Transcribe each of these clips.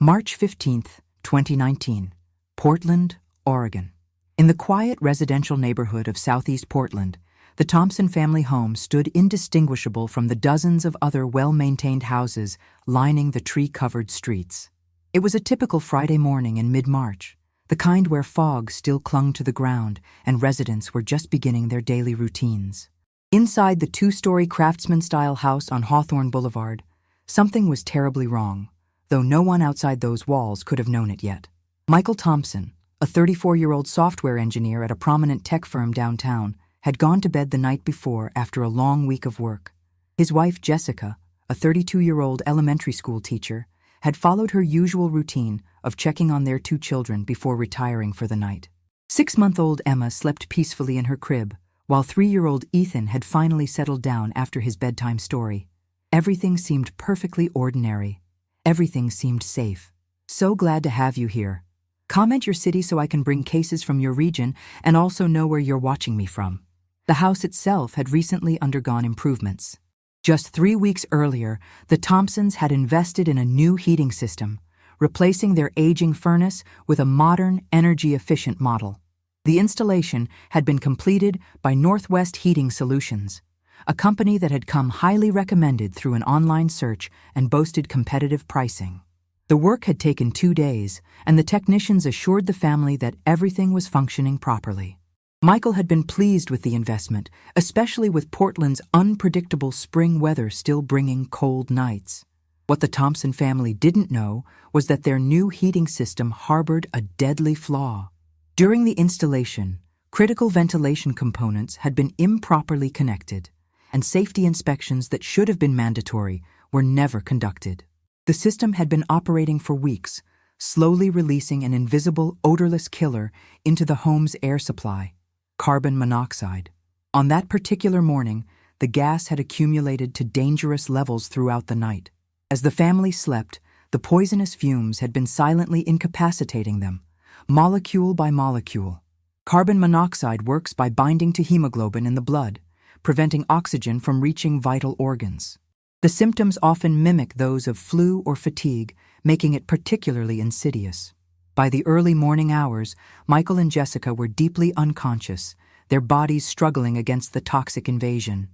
March 15, 2019, Portland, Oregon. In the quiet residential neighborhood of southeast Portland, the Thompson family home stood indistinguishable from the dozens of other well-maintained houses lining the tree-covered streets. It was a typical Friday morning in mid-March, the kind where fog still clung to the ground and residents were just beginning their daily routines. Inside the two-story craftsman-style house on Hawthorne Boulevard, something was terribly wrong, though no one outside those walls could have known it yet. Michael Thompson, a 34-year-old software engineer at a prominent tech firm downtown, had gone to bed the night before after a long week of work. His wife, Jessica, a 32-year-old elementary school teacher, had followed her usual routine of checking on their two children before retiring for the night. 6-month-old Emma slept peacefully in her crib, while 3-year-old Ethan had finally settled down after his bedtime story. Everything seemed perfectly ordinary. Everything seemed safe. So glad to have you here. Comment your city so I can bring cases from your region and also know where you're watching me from. The house itself had recently undergone improvements. Just 3 weeks earlier, the Thompsons had invested in a new heating system, replacing their aging furnace with a modern, energy-efficient model. The installation had been completed by Northwest Heating Solutions, a company that had come highly recommended through an online search and boasted competitive pricing. The work had taken 2 days, and the technicians assured the family that everything was functioning properly. Michael had been pleased with the investment, especially with Portland's unpredictable spring weather still bringing cold nights. What the Thompson family didn't know was that their new heating system harbored a deadly flaw. During the installation, critical ventilation components had been improperly connected, and safety inspections that should have been mandatory were never conducted. The system had been operating for weeks, slowly releasing an invisible, odorless killer into the home's air supply, carbon monoxide. On that particular morning, the gas had accumulated to dangerous levels throughout the night. As the family slept, the poisonous fumes had been silently incapacitating them, molecule by molecule. Carbon monoxide works by binding to hemoglobin in the blood, preventing oxygen from reaching vital organs. The symptoms often mimic those of flu or fatigue, making it particularly insidious. By the early morning hours, Michael and Jessica were deeply unconscious, their bodies struggling against the toxic invasion.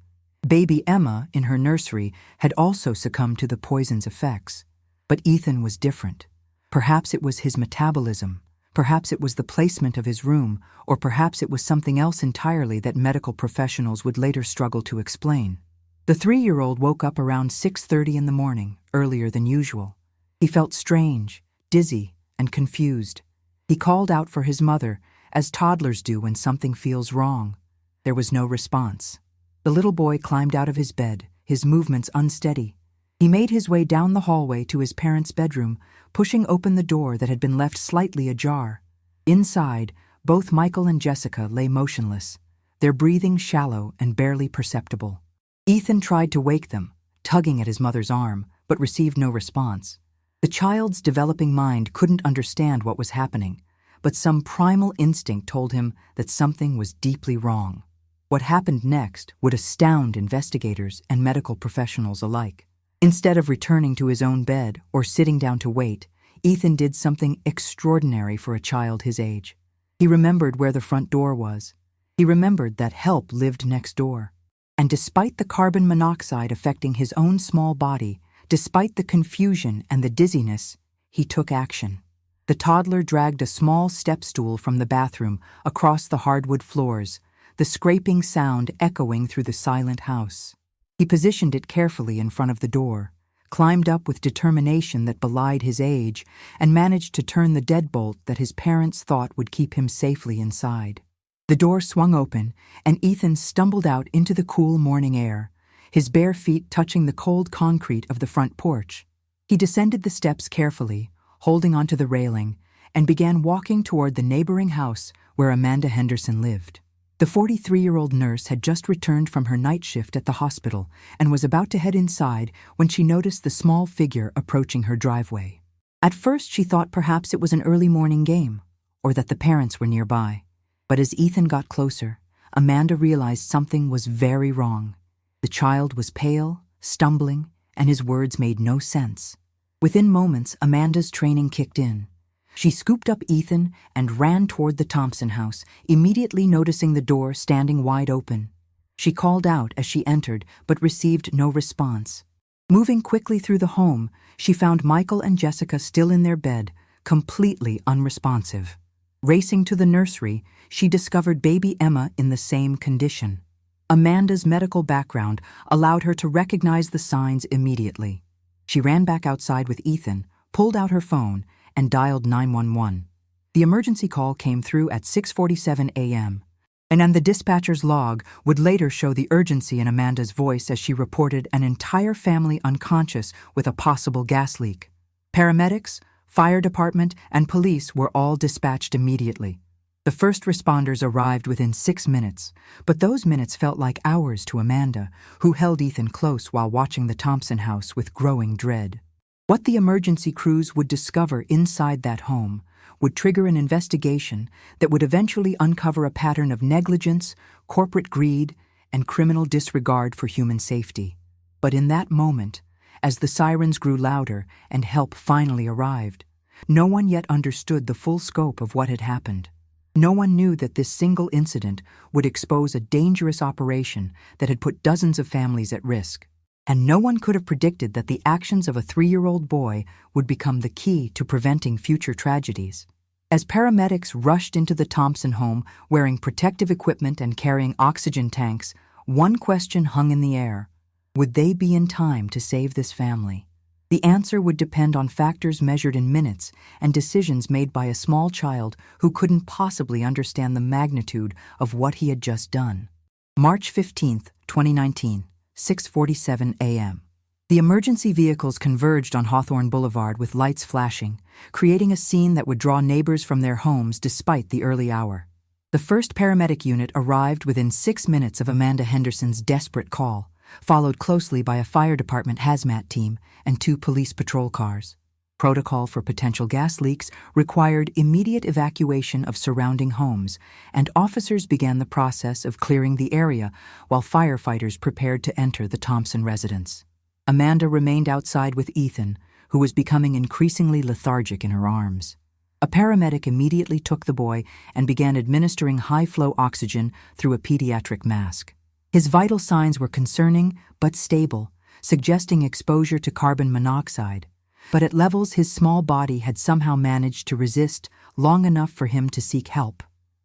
Baby Emma, in her nursery, had also succumbed to the poison's effects. But Ethan was different. Perhaps it was his metabolism. Perhaps it was the placement of his room, or perhaps it was something else entirely that medical professionals would later struggle to explain. The 3-year-old woke up around 6:30 in the morning, earlier than usual. He felt strange, dizzy, and confused. He called out for his mother, as toddlers do when something feels wrong. There was no response. The little boy climbed out of his bed, his movements unsteady. He made his way down the hallway to his parents' bedroom, pushing open the door that had been left slightly ajar. Inside, both Michael and Jessica lay motionless, their breathing shallow and barely perceptible. Ethan tried to wake them, tugging at his mother's arm, but received no response. The child's developing mind couldn't understand what was happening, but some primal instinct told him that something was deeply wrong. What happened next would astound investigators and medical professionals alike. Instead of returning to his own bed or sitting down to wait, Ethan did something extraordinary for a child his age. He remembered where the front door was. He remembered that help lived next door. And despite the carbon monoxide affecting his own small body, despite the confusion and the dizziness, he took action. The toddler dragged a small step stool from the bathroom across the hardwood floors, the scraping sound echoing through the silent house. He positioned it carefully in front of the door, climbed up with determination that belied his age, and managed to turn the deadbolt that his parents thought would keep him safely inside. The door swung open, and Ethan stumbled out into the cool morning air, his bare feet touching the cold concrete of the front porch. He descended the steps carefully, holding onto the railing, and began walking toward the neighboring house where Amanda Henderson lived. The 43-year-old nurse had just returned from her night shift at the hospital and was about to head inside when she noticed the small figure approaching her driveway. At first, she thought perhaps it was an early morning game, or that the parents were nearby. But as Ethan got closer, Amanda realized something was very wrong. The child was pale, stumbling, and his words made no sense. Within moments, Amanda's training kicked in. She scooped up Ethan and ran toward the Thompson house, immediately noticing the door standing wide open. She called out as she entered, but received no response. Moving quickly through the home, she found Michael and Jessica still in their bed, completely unresponsive. Racing to the nursery, she discovered baby Emma in the same condition. Amanda's medical background allowed her to recognize the signs immediately. She ran back outside with Ethan, pulled out her phone, and dialed 911. The emergency call came through at 6:47 a.m., and the dispatcher's log would later show the urgency in Amanda's voice as she reported an entire family unconscious with a possible gas leak. Paramedics, fire department, and police were all dispatched immediately. The first responders arrived within 6 minutes, but those minutes felt like hours to Amanda, who held Ethan close while watching the Thompson house with growing dread. What the emergency crews would discover inside that home would trigger an investigation that would eventually uncover a pattern of negligence, corporate greed, and criminal disregard for human safety. But in that moment, as the sirens grew louder and help finally arrived, no one yet understood the full scope of what had happened. No one knew that this single incident would expose a dangerous operation that had put dozens of families at risk. And no one could have predicted that the actions of a 3-year-old boy would become the key to preventing future tragedies. As paramedics rushed into the Thompson home wearing protective equipment and carrying oxygen tanks, one question hung in the air. Would they be in time to save this family? The answer would depend on factors measured in minutes and decisions made by a small child who couldn't possibly understand the magnitude of what he had just done. March 15, 2019, 6:47 a.m. The emergency vehicles converged on Hawthorne Boulevard with lights flashing, creating a scene that would draw neighbors from their homes despite the early hour. The first paramedic unit arrived within 6 minutes of Amanda Henderson's desperate call, followed closely by a fire department hazmat team and 2 police patrol cars. Protocol for potential gas leaks required immediate evacuation of surrounding homes, and officers began the process of clearing the area while firefighters prepared to enter the Thompson residence. Amanda remained outside with Ethan, who was becoming increasingly lethargic in her arms. A paramedic immediately took the boy and began administering high-flow oxygen through a pediatric mask. His vital signs were concerning but stable, suggesting exposure to carbon monoxide, but at levels his small body had somehow managed to resist long enough for him to seek help.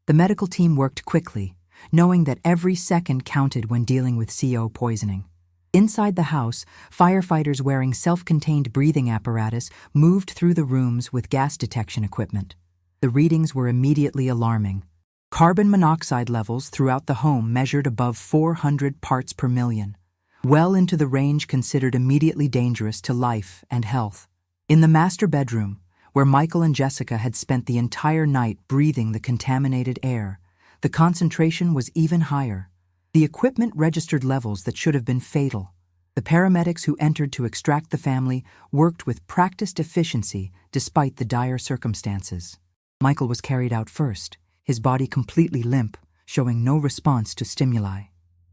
The medical team worked quickly, knowing that every second counted when dealing with CO poisoning. Inside the house, firefighters wearing self-contained breathing apparatus moved through the rooms with gas detection equipment. The readings were immediately alarming. Carbon monoxide levels throughout the home measured above 400 parts per million, well into the range considered immediately dangerous to life and health. In the master bedroom, where Michael and Jessica had spent the entire night breathing the contaminated air, the concentration was even higher. The equipment registered levels that should have been fatal. The paramedics who entered to extract the family worked with practiced efficiency despite the dire circumstances. Michael was carried out first, his body completely limp, showing no response to stimuli.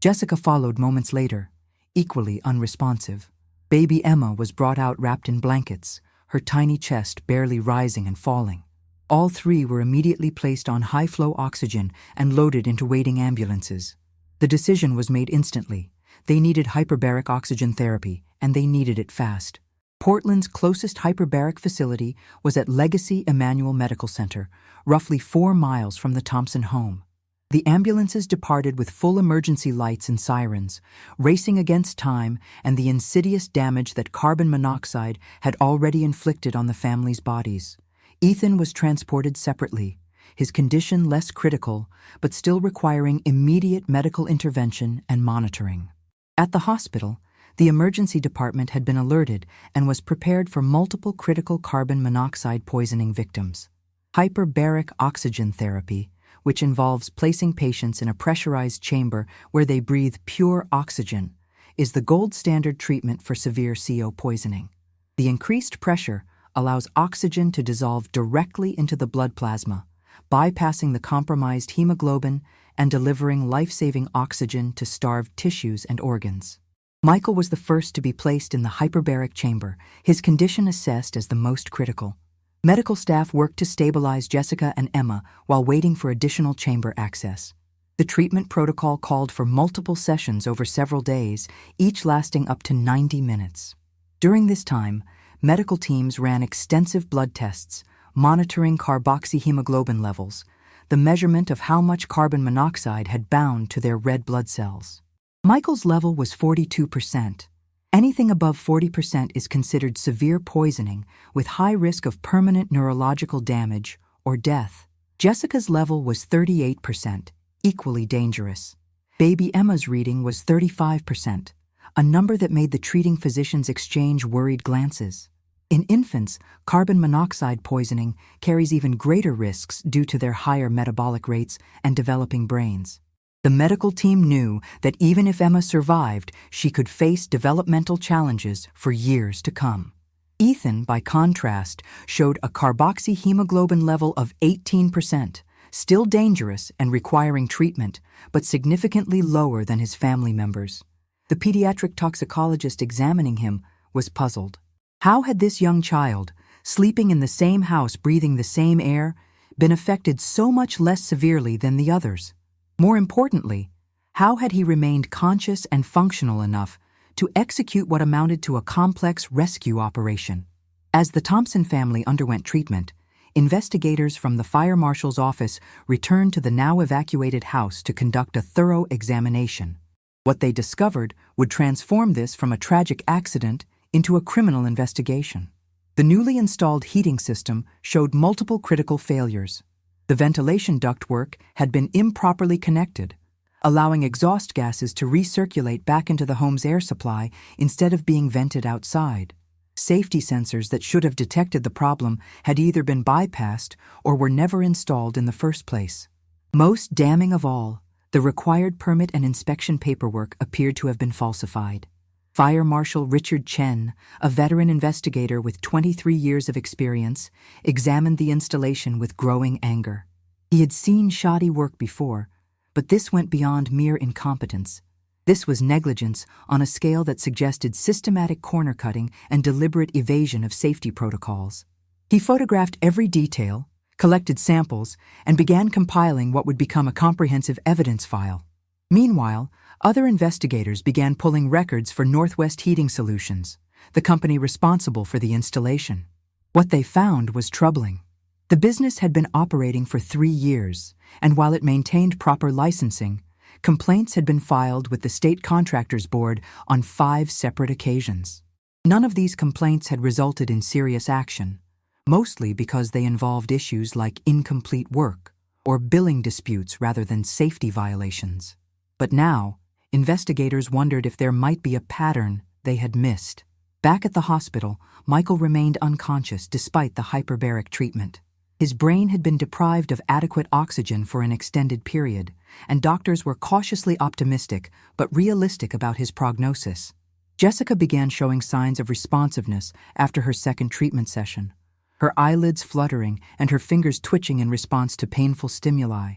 Jessica followed moments later, equally unresponsive. Baby Emma was brought out wrapped in blankets, her tiny chest barely rising and falling. All 3 were immediately placed on high-flow oxygen and loaded into waiting ambulances. The decision was made instantly. They needed hyperbaric oxygen therapy, and they needed it fast. Portland's closest hyperbaric facility was at Legacy Emmanuel Medical Center, roughly 4 miles from the Thompson home. The ambulances departed with full emergency lights and sirens, racing against time and the insidious damage that carbon monoxide had already inflicted on the family's bodies. Ethan was transported separately, his condition less critical, but still requiring immediate medical intervention and monitoring. At the hospital, the emergency department had been alerted and was prepared for multiple critical carbon monoxide poisoning victims. Hyperbaric oxygen therapy, which involves placing patients in a pressurized chamber where they breathe pure oxygen, is the gold standard treatment for severe CO poisoning. The increased pressure allows oxygen to dissolve directly into the blood plasma, bypassing the compromised hemoglobin and delivering life-saving oxygen to starved tissues and organs. Michael was the first to be placed in the hyperbaric chamber, his condition assessed as the most critical. Medical staff worked to stabilize Jessica and Emma while waiting for additional chamber access. The treatment protocol called for multiple sessions over several days, each lasting up to 90 minutes. During this time, medical teams ran extensive blood tests, monitoring carboxyhemoglobin levels, the measurement of how much carbon monoxide had bound to their red blood cells. Michael's level was 42%. Anything above 40% is considered severe poisoning with high risk of permanent neurological damage or death. Jessica's level was 38%, equally dangerous. Baby Emma's reading was 35%, a number that made the treating physicians exchange worried glances. In infants, carbon monoxide poisoning carries even greater risks due to their higher metabolic rates and developing brains. The medical team knew that even if Emma survived, she could face developmental challenges for years to come. Ethan, by contrast, showed a carboxyhemoglobin level of 18%, still dangerous and requiring treatment, but significantly lower than his family members. The pediatric toxicologist examining him was puzzled. How had this young child, sleeping in the same house, breathing the same air, been affected so much less severely than the others? More importantly, how had he remained conscious and functional enough to execute what amounted to a complex rescue operation? As the Thompson family underwent treatment, investigators from the fire marshal's office returned to the now evacuated house to conduct a thorough examination. What they discovered would transform this from a tragic accident into a criminal investigation. The newly installed heating system showed multiple critical failures. The ventilation ductwork had been improperly connected, allowing exhaust gases to recirculate back into the home's air supply instead of being vented outside. Safety sensors that should have detected the problem had either been bypassed or were never installed in the first place. Most damning of all, the required permit and inspection paperwork appeared to have been falsified. Fire Marshal Richard Chen, a veteran investigator with 23 years of experience, examined the installation with growing anger. He had seen shoddy work before, but this went beyond mere incompetence. This was negligence on a scale that suggested systematic corner cutting and deliberate evasion of safety protocols. He photographed every detail, collected samples, and began compiling what would become a comprehensive evidence file. Meanwhile, other investigators began pulling records for Northwest Heating Solutions, the company responsible for the installation. What they found was troubling. The business had been operating for 3 years, and while it maintained proper licensing, complaints had been filed with the State Contractors Board on 5 separate occasions. None of these complaints had resulted in serious action, mostly because they involved issues like incomplete work or billing disputes rather than safety violations. But now, investigators wondered if there might be a pattern they had missed. Back at the hospital, Michael remained unconscious despite the hyperbaric treatment. His brain had been deprived of adequate oxygen for an extended period, and doctors were cautiously optimistic but realistic about his prognosis. Jessica began showing signs of responsiveness after her second treatment session, her eyelids fluttering and her fingers twitching in response to painful stimuli.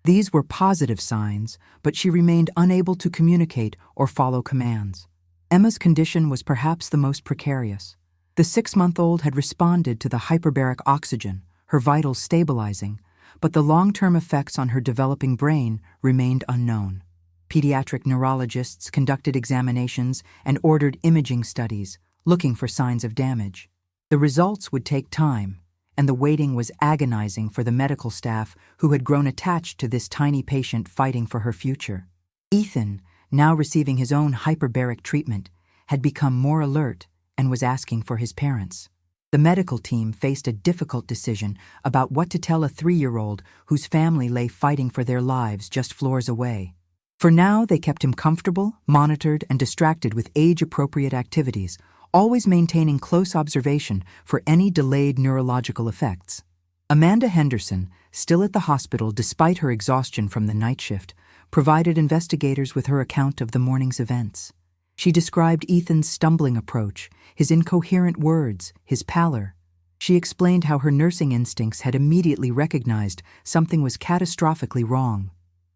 These were positive signs, but she remained unable to communicate or follow commands. Emma's condition was perhaps the most precarious. The 6-month-old had responded to the hyperbaric oxygen, her vitals stabilizing, but the long-term effects on her developing brain remained unknown. Pediatric neurologists conducted examinations and ordered imaging studies, looking for signs of damage. The results would take time, and the waiting was agonizing for the medical staff who had grown attached to this tiny patient fighting for her future. Ethan, now receiving his own hyperbaric treatment, had become more alert and was asking for his parents. The medical team faced a difficult decision about what to tell a 3-year-old whose family lay fighting for their lives just floors away. For now, they kept him comfortable, monitored, and distracted with age-appropriate activities, always maintaining close observation for any delayed neurological effects. Amanda Henderson, still at the hospital despite her exhaustion from the night shift, provided investigators with her account of the morning's events. She described Ethan's stumbling approach, his incoherent words, his pallor. She explained how her nursing instincts had immediately recognized something was catastrophically wrong.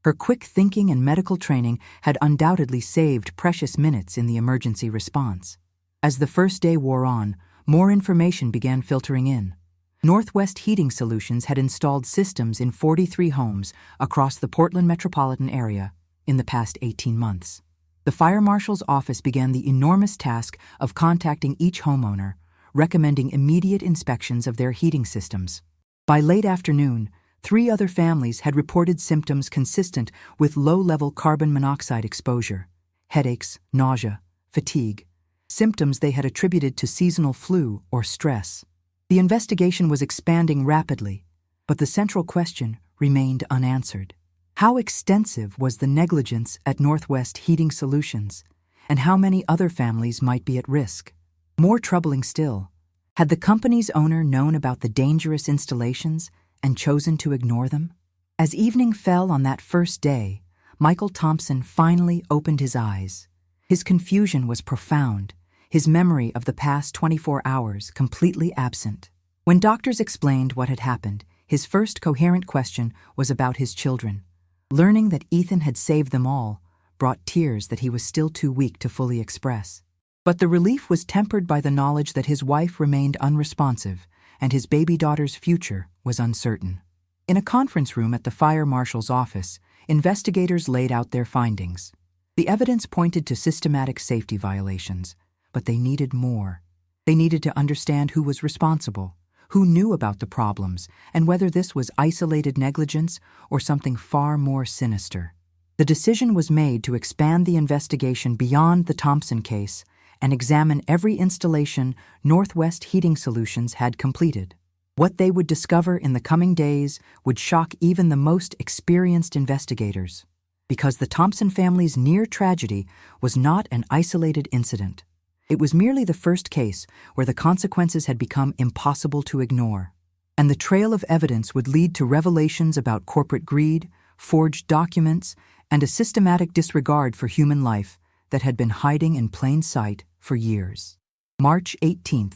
Her quick thinking and medical training had undoubtedly saved precious minutes in the emergency response. As the first day wore on, more information began filtering in. Northwest Heating Solutions had installed systems in 43 homes across the Portland metropolitan area in the past 18 months. The fire marshal's office began the enormous task of contacting each homeowner, recommending immediate inspections of their heating systems. By late afternoon, 3 other families had reported symptoms consistent with low-level carbon monoxide exposure: headaches, nausea, fatigue, symptoms they had attributed to seasonal flu or stress. The investigation was expanding rapidly, but the central question remained unanswered. How extensive was the negligence at Northwest Heating Solutions, and how many other families might be at risk? More troubling still, had the company's owner known about the dangerous installations and chosen to ignore them? As evening fell on that first day, Michael Thompson finally opened his eyes. His confusion was profound, his memory of the past 24 hours completely absent. When doctors explained what had happened, his first coherent question was about his children. Learning that Ethan had saved them all brought tears that he was still too weak to fully express. But the relief was tempered by the knowledge that his wife remained unresponsive and his baby daughter's future was uncertain. In a conference room at the fire marshal's office, investigators laid out their findings. The evidence pointed to systematic safety violations, but they needed more. They needed to understand who was responsible, who knew about the problems, and whether this was isolated negligence or something far more sinister. The decision was made to expand the investigation beyond the Thompson case and examine every installation Northwest Heating Solutions had completed. What they would discover in the coming days would shock even the most experienced investigators, because the Thompson family's near tragedy was not an isolated incident. It was merely the first case where the consequences had become impossible to ignore. And the trail of evidence would lead to revelations about corporate greed, forged documents, and a systematic disregard for human life that had been hiding in plain sight for years. March 18,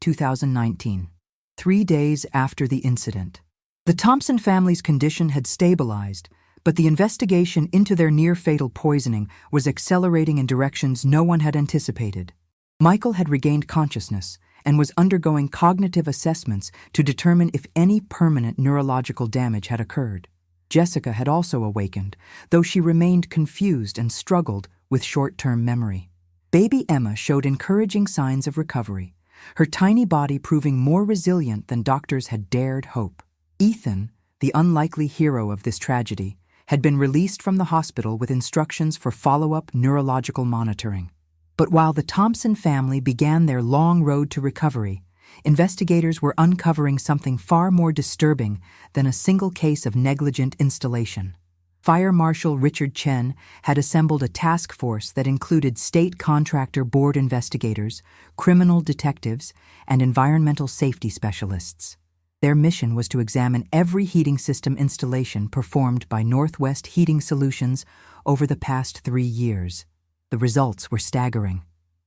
2019. 3 days after the incident. The Thompson family's condition had stabilized, but the investigation into their near-fatal poisoning was accelerating in directions no one had anticipated. Michael had regained consciousness and was undergoing cognitive assessments to determine if any permanent neurological damage had occurred. Jessica had also awakened, though she remained confused and struggled with short-term memory. Baby Emma showed encouraging signs of recovery, her tiny body proving more resilient than doctors had dared hope. Ethan, the unlikely hero of this tragedy, had been released from the hospital with instructions for follow-up neurological monitoring. But while the Thompson family began their long road to recovery, investigators were uncovering something far more disturbing than a single case of negligent installation. Fire Marshal Richard Chen had assembled a task force that included state contractor board investigators, criminal detectives, and environmental safety specialists. Their mission was to examine every heating system installation performed by Northwest Heating Solutions over the past 3 years. The results were staggering.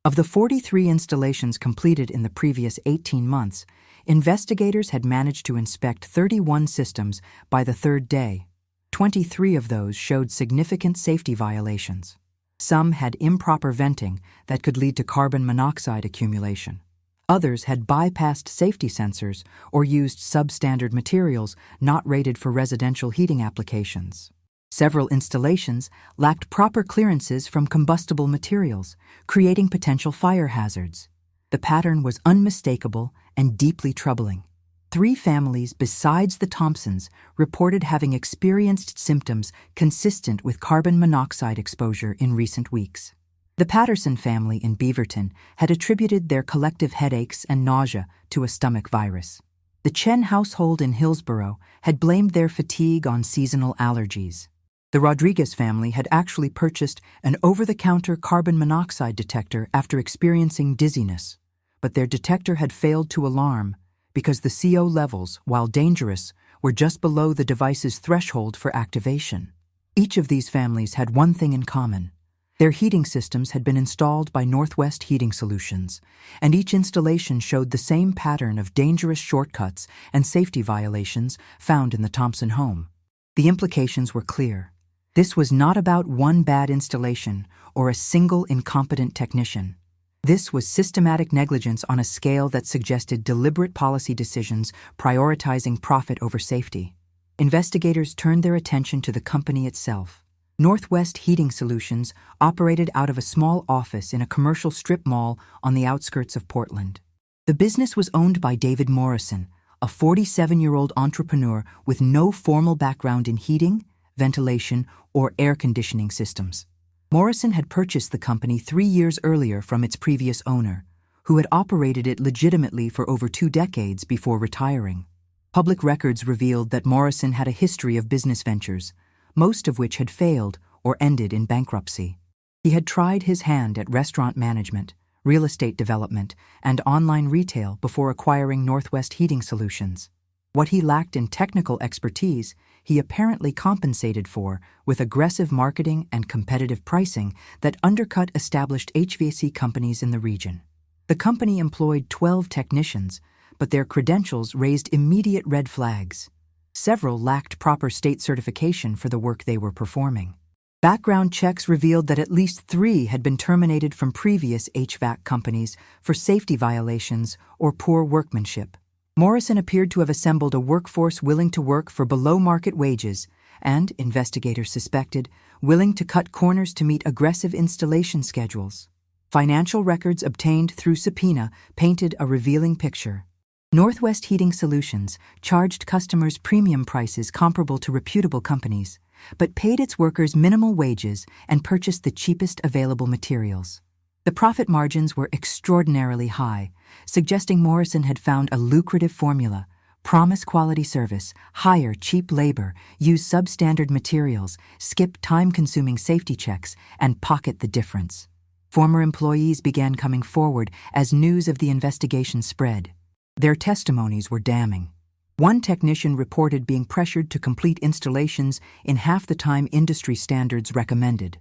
Of the 43 installations completed in the previous 18 months, investigators had managed to inspect 31 systems by the 3rd day. 23 of those showed significant safety violations. Some had improper venting that could lead to carbon monoxide accumulation. Others had bypassed safety sensors or used substandard materials not rated for residential heating applications. Several installations lacked proper clearances from combustible materials, creating potential fire hazards. The pattern was unmistakable and deeply troubling. 3 families besides the Thompsons reported having experienced symptoms consistent with carbon monoxide exposure in recent weeks. The Patterson family in Beaverton had attributed their collective headaches and nausea to a stomach virus. The Chen household in Hillsborough had blamed their fatigue on seasonal allergies. The Rodriguez family had actually purchased an over-the-counter carbon monoxide detector after experiencing dizziness, but their detector had failed to alarm because the CO levels, while dangerous, were just below the device's threshold for activation. Each of these families had one thing in common. Their heating systems had been installed by Northwest Heating Solutions, and each installation showed the same pattern of dangerous shortcuts and safety violations found in the Thompson home. The implications were clear. This was not about one bad installation or a single incompetent technician. This was systematic negligence on a scale that suggested deliberate policy decisions prioritizing profit over safety. Investigators turned their attention to the company itself. Northwest Heating Solutions operated out of a small office in a commercial strip mall on the outskirts of Portland. The business was owned by David Morrison, a 47-year-old entrepreneur with no formal background in heating, ventilation, or air conditioning systems. Morrison had purchased the company 3 years earlier from its previous owner, who had operated it legitimately for over 2 decades before retiring. Public records revealed that Morrison had a history of business ventures, most of which had failed or ended in bankruptcy. He had tried his hand at restaurant management, real estate development, and online retail before acquiring Northwest Heating Solutions. What he lacked in technical expertise, he apparently compensated for with aggressive marketing and competitive pricing that undercut established HVAC companies in the region. The company employed 12 technicians, but their credentials raised immediate red flags. Several lacked proper state certification for the work they were performing. Background checks revealed that at least 3 had been terminated from previous HVAC companies for safety violations or poor workmanship. Morrison appeared to have assembled a workforce willing to work for below-market wages and, investigators suspected, willing to cut corners to meet aggressive installation schedules. Financial records obtained through subpoena painted a revealing picture. Northwest Heating Solutions charged customers premium prices comparable to reputable companies, but paid its workers minimal wages and purchased the cheapest available materials. The profit margins were extraordinarily high, suggesting Morrison had found a lucrative formula: promise quality service, hire cheap labor, use substandard materials, skip time-consuming safety checks, and pocket the difference. Former employees began coming forward as news of the investigation spread. Their testimonies were damning. One technician reported being pressured to complete installations in half the time industry standards recommended.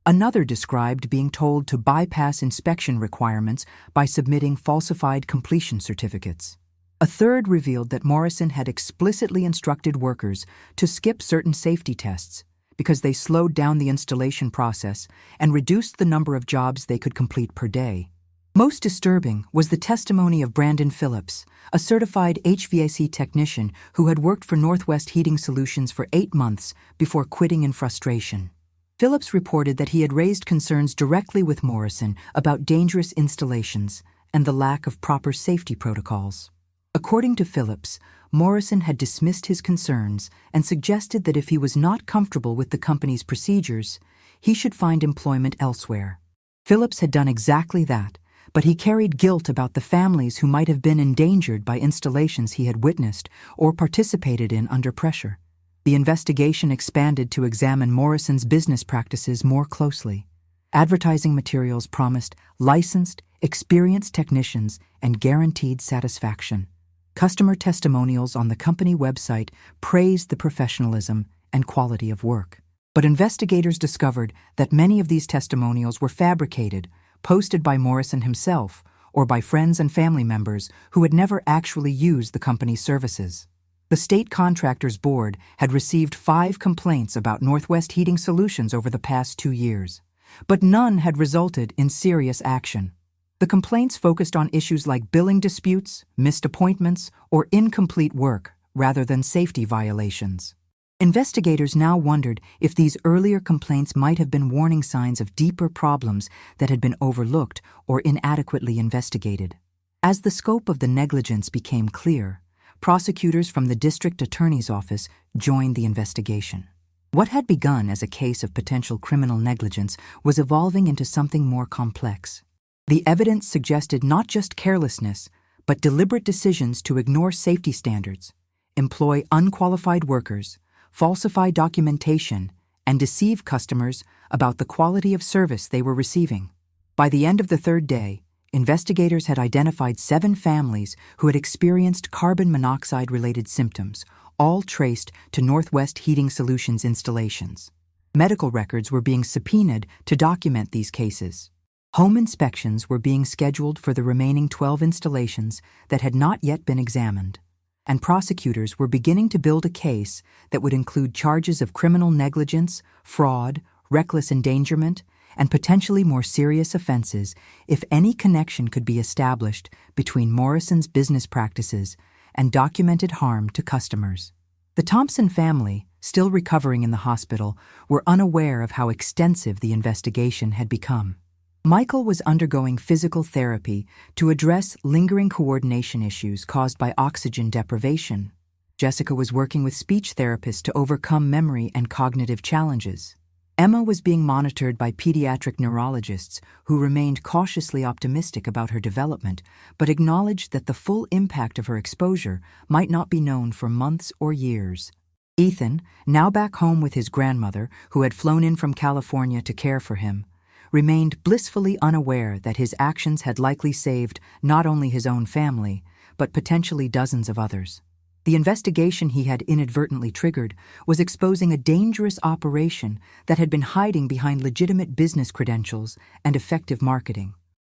Another described being told to bypass inspection requirements by submitting falsified completion certificates. A third revealed that Morrison had explicitly instructed workers to skip certain safety tests because they slowed down the installation process and reduced the number of jobs they could complete per day. Most disturbing was the testimony of Brandon Phillips, a certified HVAC technician who had worked for Northwest Heating Solutions for 8 months before quitting in frustration. Phillips reported that he had raised concerns directly with Morrison about dangerous installations and the lack of proper safety protocols. According to Phillips, Morrison had dismissed his concerns and suggested that if he was not comfortable with the company's procedures, he should find employment elsewhere. Phillips had done exactly that, but he carried guilt about the families who might have been endangered by installations he had witnessed or participated in under pressure. The investigation expanded to examine Morrison's business practices more closely. Advertising materials promised licensed, experienced technicians and guaranteed satisfaction. Customer testimonials on the company website praised the professionalism and quality of work. But investigators discovered that many of these testimonials were fabricated, posted by Morrison himself or by friends and family members who had never actually used the company's services. The State Contractors Board had received 5 complaints about Northwest Heating Solutions over the past 2 years, but none had resulted in serious action. The complaints focused on issues like billing disputes, missed appointments, or incomplete work, rather than safety violations. Investigators now wondered if these earlier complaints might have been warning signs of deeper problems that had been overlooked or inadequately investigated. As the scope of the negligence became clear, prosecutors from the district attorney's office joined the investigation. What had begun as a case of potential criminal negligence was evolving into something more complex. The evidence suggested not just carelessness, but deliberate decisions to ignore safety standards, employ unqualified workers, falsify documentation, and deceive customers about the quality of service they were receiving. By the end of the 3rd day, investigators had identified 7 families who had experienced carbon monoxide-related symptoms, all traced to Northwest Heating Solutions installations. Medical records were being subpoenaed to document these cases. Home inspections were being scheduled for the remaining 12 installations that had not yet been examined. and prosecutors were beginning to build a case that would include charges of criminal negligence, fraud, reckless endangerment, and potentially more serious offenses if any connection could be established between Morrison's business practices and documented harm to customers. The Thompson family, still recovering in the hospital, were unaware of how extensive the investigation had become. Michael was undergoing physical therapy to address lingering coordination issues caused by oxygen deprivation. Jessica was working with speech therapists to overcome memory and cognitive challenges. Emma was being monitored by pediatric neurologists who remained cautiously optimistic about her development, but acknowledged that the full impact of her exposure might not be known for months or years. Ethan, now back home with his grandmother, who had flown in from California to care for him, remained blissfully unaware that his actions had likely saved not only his own family, but potentially dozens of others. The investigation he had inadvertently triggered was exposing a dangerous operation that had been hiding behind legitimate business credentials and effective marketing.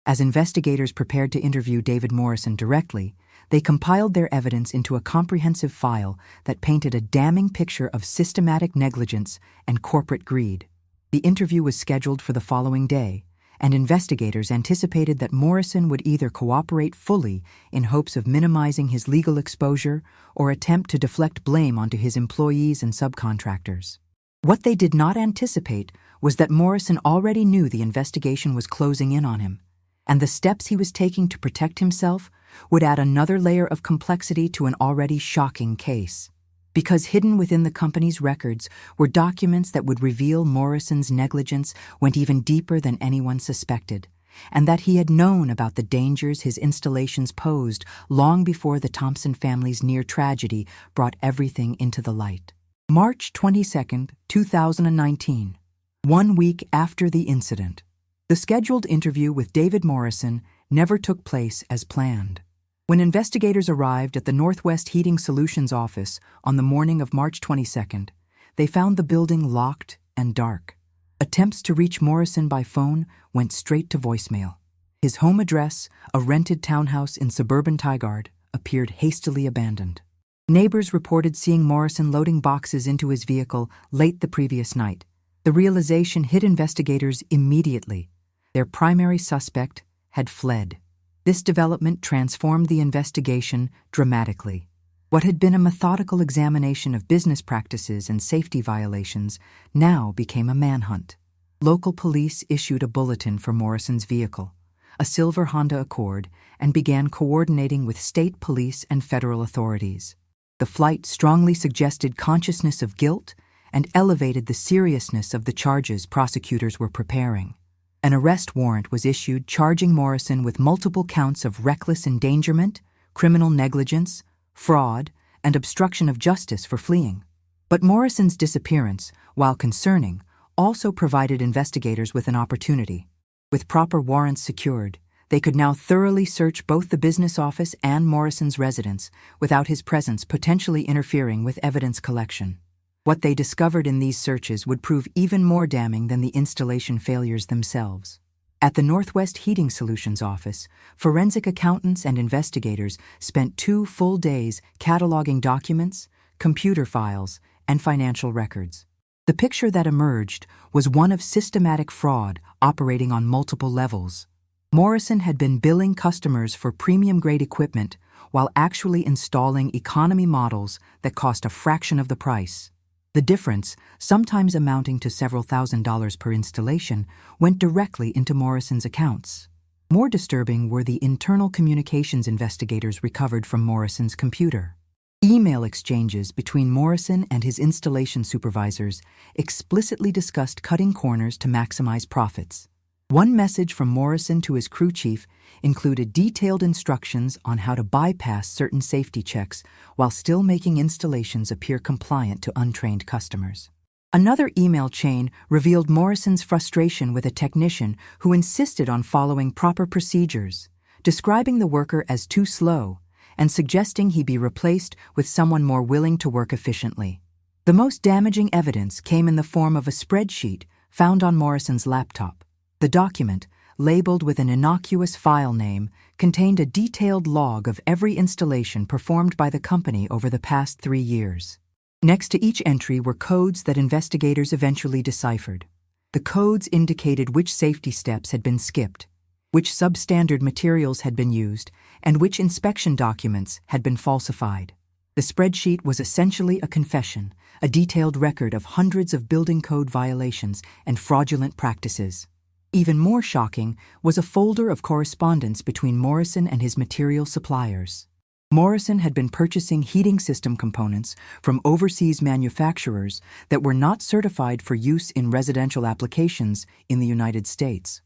As investigators prepared to interview David Morrison directly, they compiled their evidence into a comprehensive file that painted a damning picture of systematic negligence and corporate greed. The interview was scheduled for the following day, and investigators anticipated that Morrison would either cooperate fully in hopes of minimizing his legal exposure or attempt to deflect blame onto his employees and subcontractors. What they did not anticipate was that Morrison already knew the investigation was closing in on him, and the steps he was taking to protect himself would add another layer of complexity to an already shocking case. Because hidden within the company's records were documents that would reveal Morrison's negligence went even deeper than anyone suspected, and that he had known about the dangers his installations posed long before the Thompson family's near tragedy brought everything into the light. March 22, 2019, 1 week after the incident. The scheduled interview with David Morrison never took place as planned. When investigators arrived at the Northwest Heating Solutions office on the morning of March 22nd, they found the building locked and dark. Attempts to reach Morrison by phone went straight to voicemail. His home address, a rented townhouse in suburban Tigard, appeared hastily abandoned. Neighbors reported seeing Morrison loading boxes into his vehicle late the previous night. The realization hit investigators immediately. Their primary suspect had fled. This development transformed the investigation dramatically. What had been a methodical examination of business practices and safety violations now became a manhunt. Local police issued a bulletin for Morrison's vehicle, a silver Honda Accord, and began coordinating with state police and federal authorities. The flight strongly suggested consciousness of guilt and elevated the seriousness of the charges prosecutors were preparing. An arrest warrant was issued charging Morrison with multiple counts of reckless endangerment, criminal negligence, fraud, and obstruction of justice for fleeing. But Morrison's disappearance, while concerning, also provided investigators with an opportunity. With proper warrants secured, they could now thoroughly search both the business office and Morrison's residence without his presence potentially interfering with evidence collection. What they discovered in these searches would prove even more damning than the installation failures themselves. At the Northwest Heating Solutions office, forensic accountants and investigators spent 2 full days cataloging documents, computer files, and financial records. The picture that emerged was one of systematic fraud operating on multiple levels. Morrison had been billing customers for premium-grade equipment while actually installing economy models that cost a fraction of the price. The difference, sometimes amounting to several $1,000s per installation, went directly into Morrison's accounts. More disturbing were the internal communications investigators recovered from Morrison's computer. Email exchanges between Morrison and his installation supervisors explicitly discussed cutting corners to maximize profits. One message from Morrison to his crew chief included detailed instructions on how to bypass certain safety checks while still making installations appear compliant to untrained customers. Another email chain revealed Morrison's frustration with a technician who insisted on following proper procedures, describing the worker as too slow and suggesting he be replaced with someone more willing to work efficiently. The most damaging evidence came in the form of a spreadsheet found on Morrison's laptop. The document, labeled with an innocuous file name, contained a detailed log of every installation performed by the company over the past 3 years. Next to each entry were codes that investigators eventually deciphered. The codes indicated which safety steps had been skipped, which substandard materials had been used, and which inspection documents had been falsified. The spreadsheet was essentially a confession, a detailed record of hundreds of building code violations and fraudulent practices. Even more shocking was a folder of correspondence between Morrison and his material suppliers. Morrison had been purchasing heating system components from overseas manufacturers that were not certified for use in residential applications in the United States.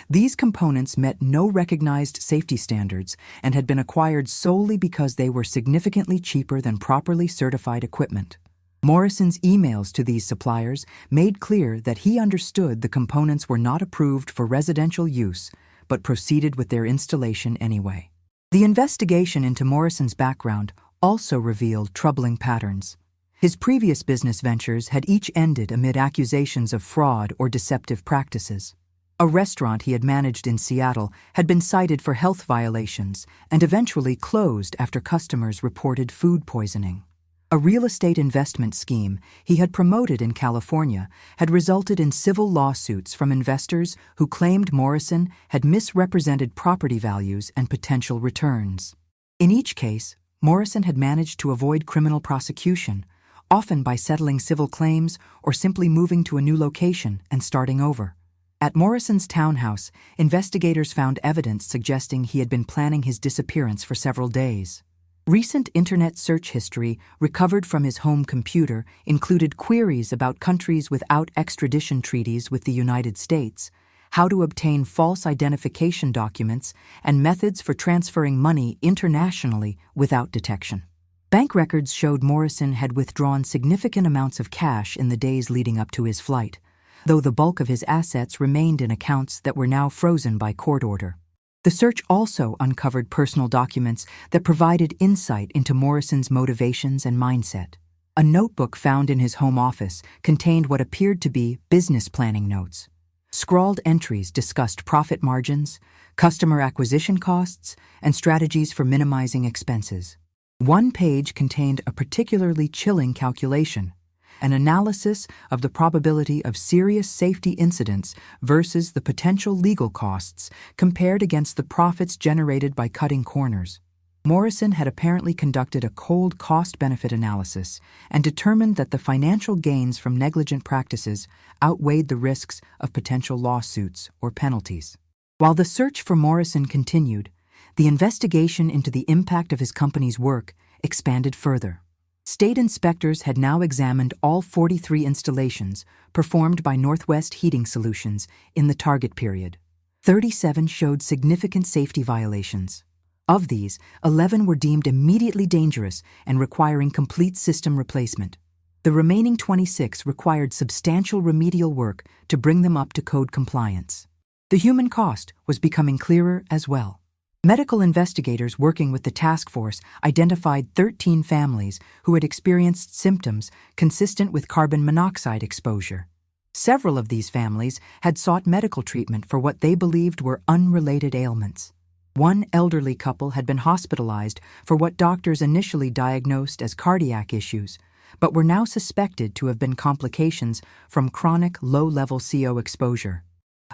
These components met no recognized safety standards and had been acquired solely because they were significantly cheaper than properly certified equipment. Morrison's emails to these suppliers made clear that he understood the components were not approved for residential use, but proceeded with their installation anyway. The investigation into Morrison's background also revealed troubling patterns. His previous business ventures had each ended amid accusations of fraud or deceptive practices. A restaurant he had managed in Seattle had been cited for health violations and eventually closed after customers reported food poisoning. A real estate investment scheme he had promoted in California had resulted in civil lawsuits from investors who claimed Morrison had misrepresented property values and potential returns. In each case, Morrison had managed to avoid criminal prosecution, often by settling civil claims or simply moving to a new location and starting over. At Morrison's townhouse, investigators found evidence suggesting he had been planning his disappearance for several days. Recent internet search history recovered from his home computer included queries about countries without extradition treaties with the United States, how to obtain false identification documents, and methods for transferring money internationally without detection. Bank records showed Morrison had withdrawn significant amounts of cash in the days leading up to his flight, though the bulk of his assets remained in accounts that were now frozen by court order. The search also uncovered personal documents that provided insight into Morrison's motivations and mindset. A notebook found in his home office contained what appeared to be business planning notes. Scrawled entries discussed profit margins, customer acquisition costs, and strategies for minimizing expenses. One page contained a particularly chilling calculation: an analysis of the probability of serious safety incidents versus the potential legal costs compared against the profits generated by cutting corners. Morrison had apparently conducted a cold cost-benefit analysis and determined that the financial gains from negligent practices outweighed the risks of potential lawsuits or penalties. While the search for Morrison continued, the investigation into the impact of his company's work expanded further. State inspectors had now examined all 43 installations performed by Northwest Heating Solutions in the target period. 37 showed significant safety violations. Of these, 11 were deemed immediately dangerous and requiring complete system replacement. The remaining 26 required substantial remedial work to bring them up to code compliance. The human cost was becoming clearer as well. Medical investigators working with the task force identified 13 families who had experienced symptoms consistent with carbon monoxide exposure. Several of these families had sought medical treatment for what they believed were unrelated ailments. One elderly couple had been hospitalized for what doctors initially diagnosed as cardiac issues, but were now suspected to have been complications from chronic low-level CO exposure.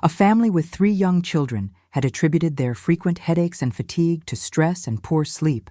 A family with 3 young children had attributed their frequent headaches and fatigue to stress and poor sleep,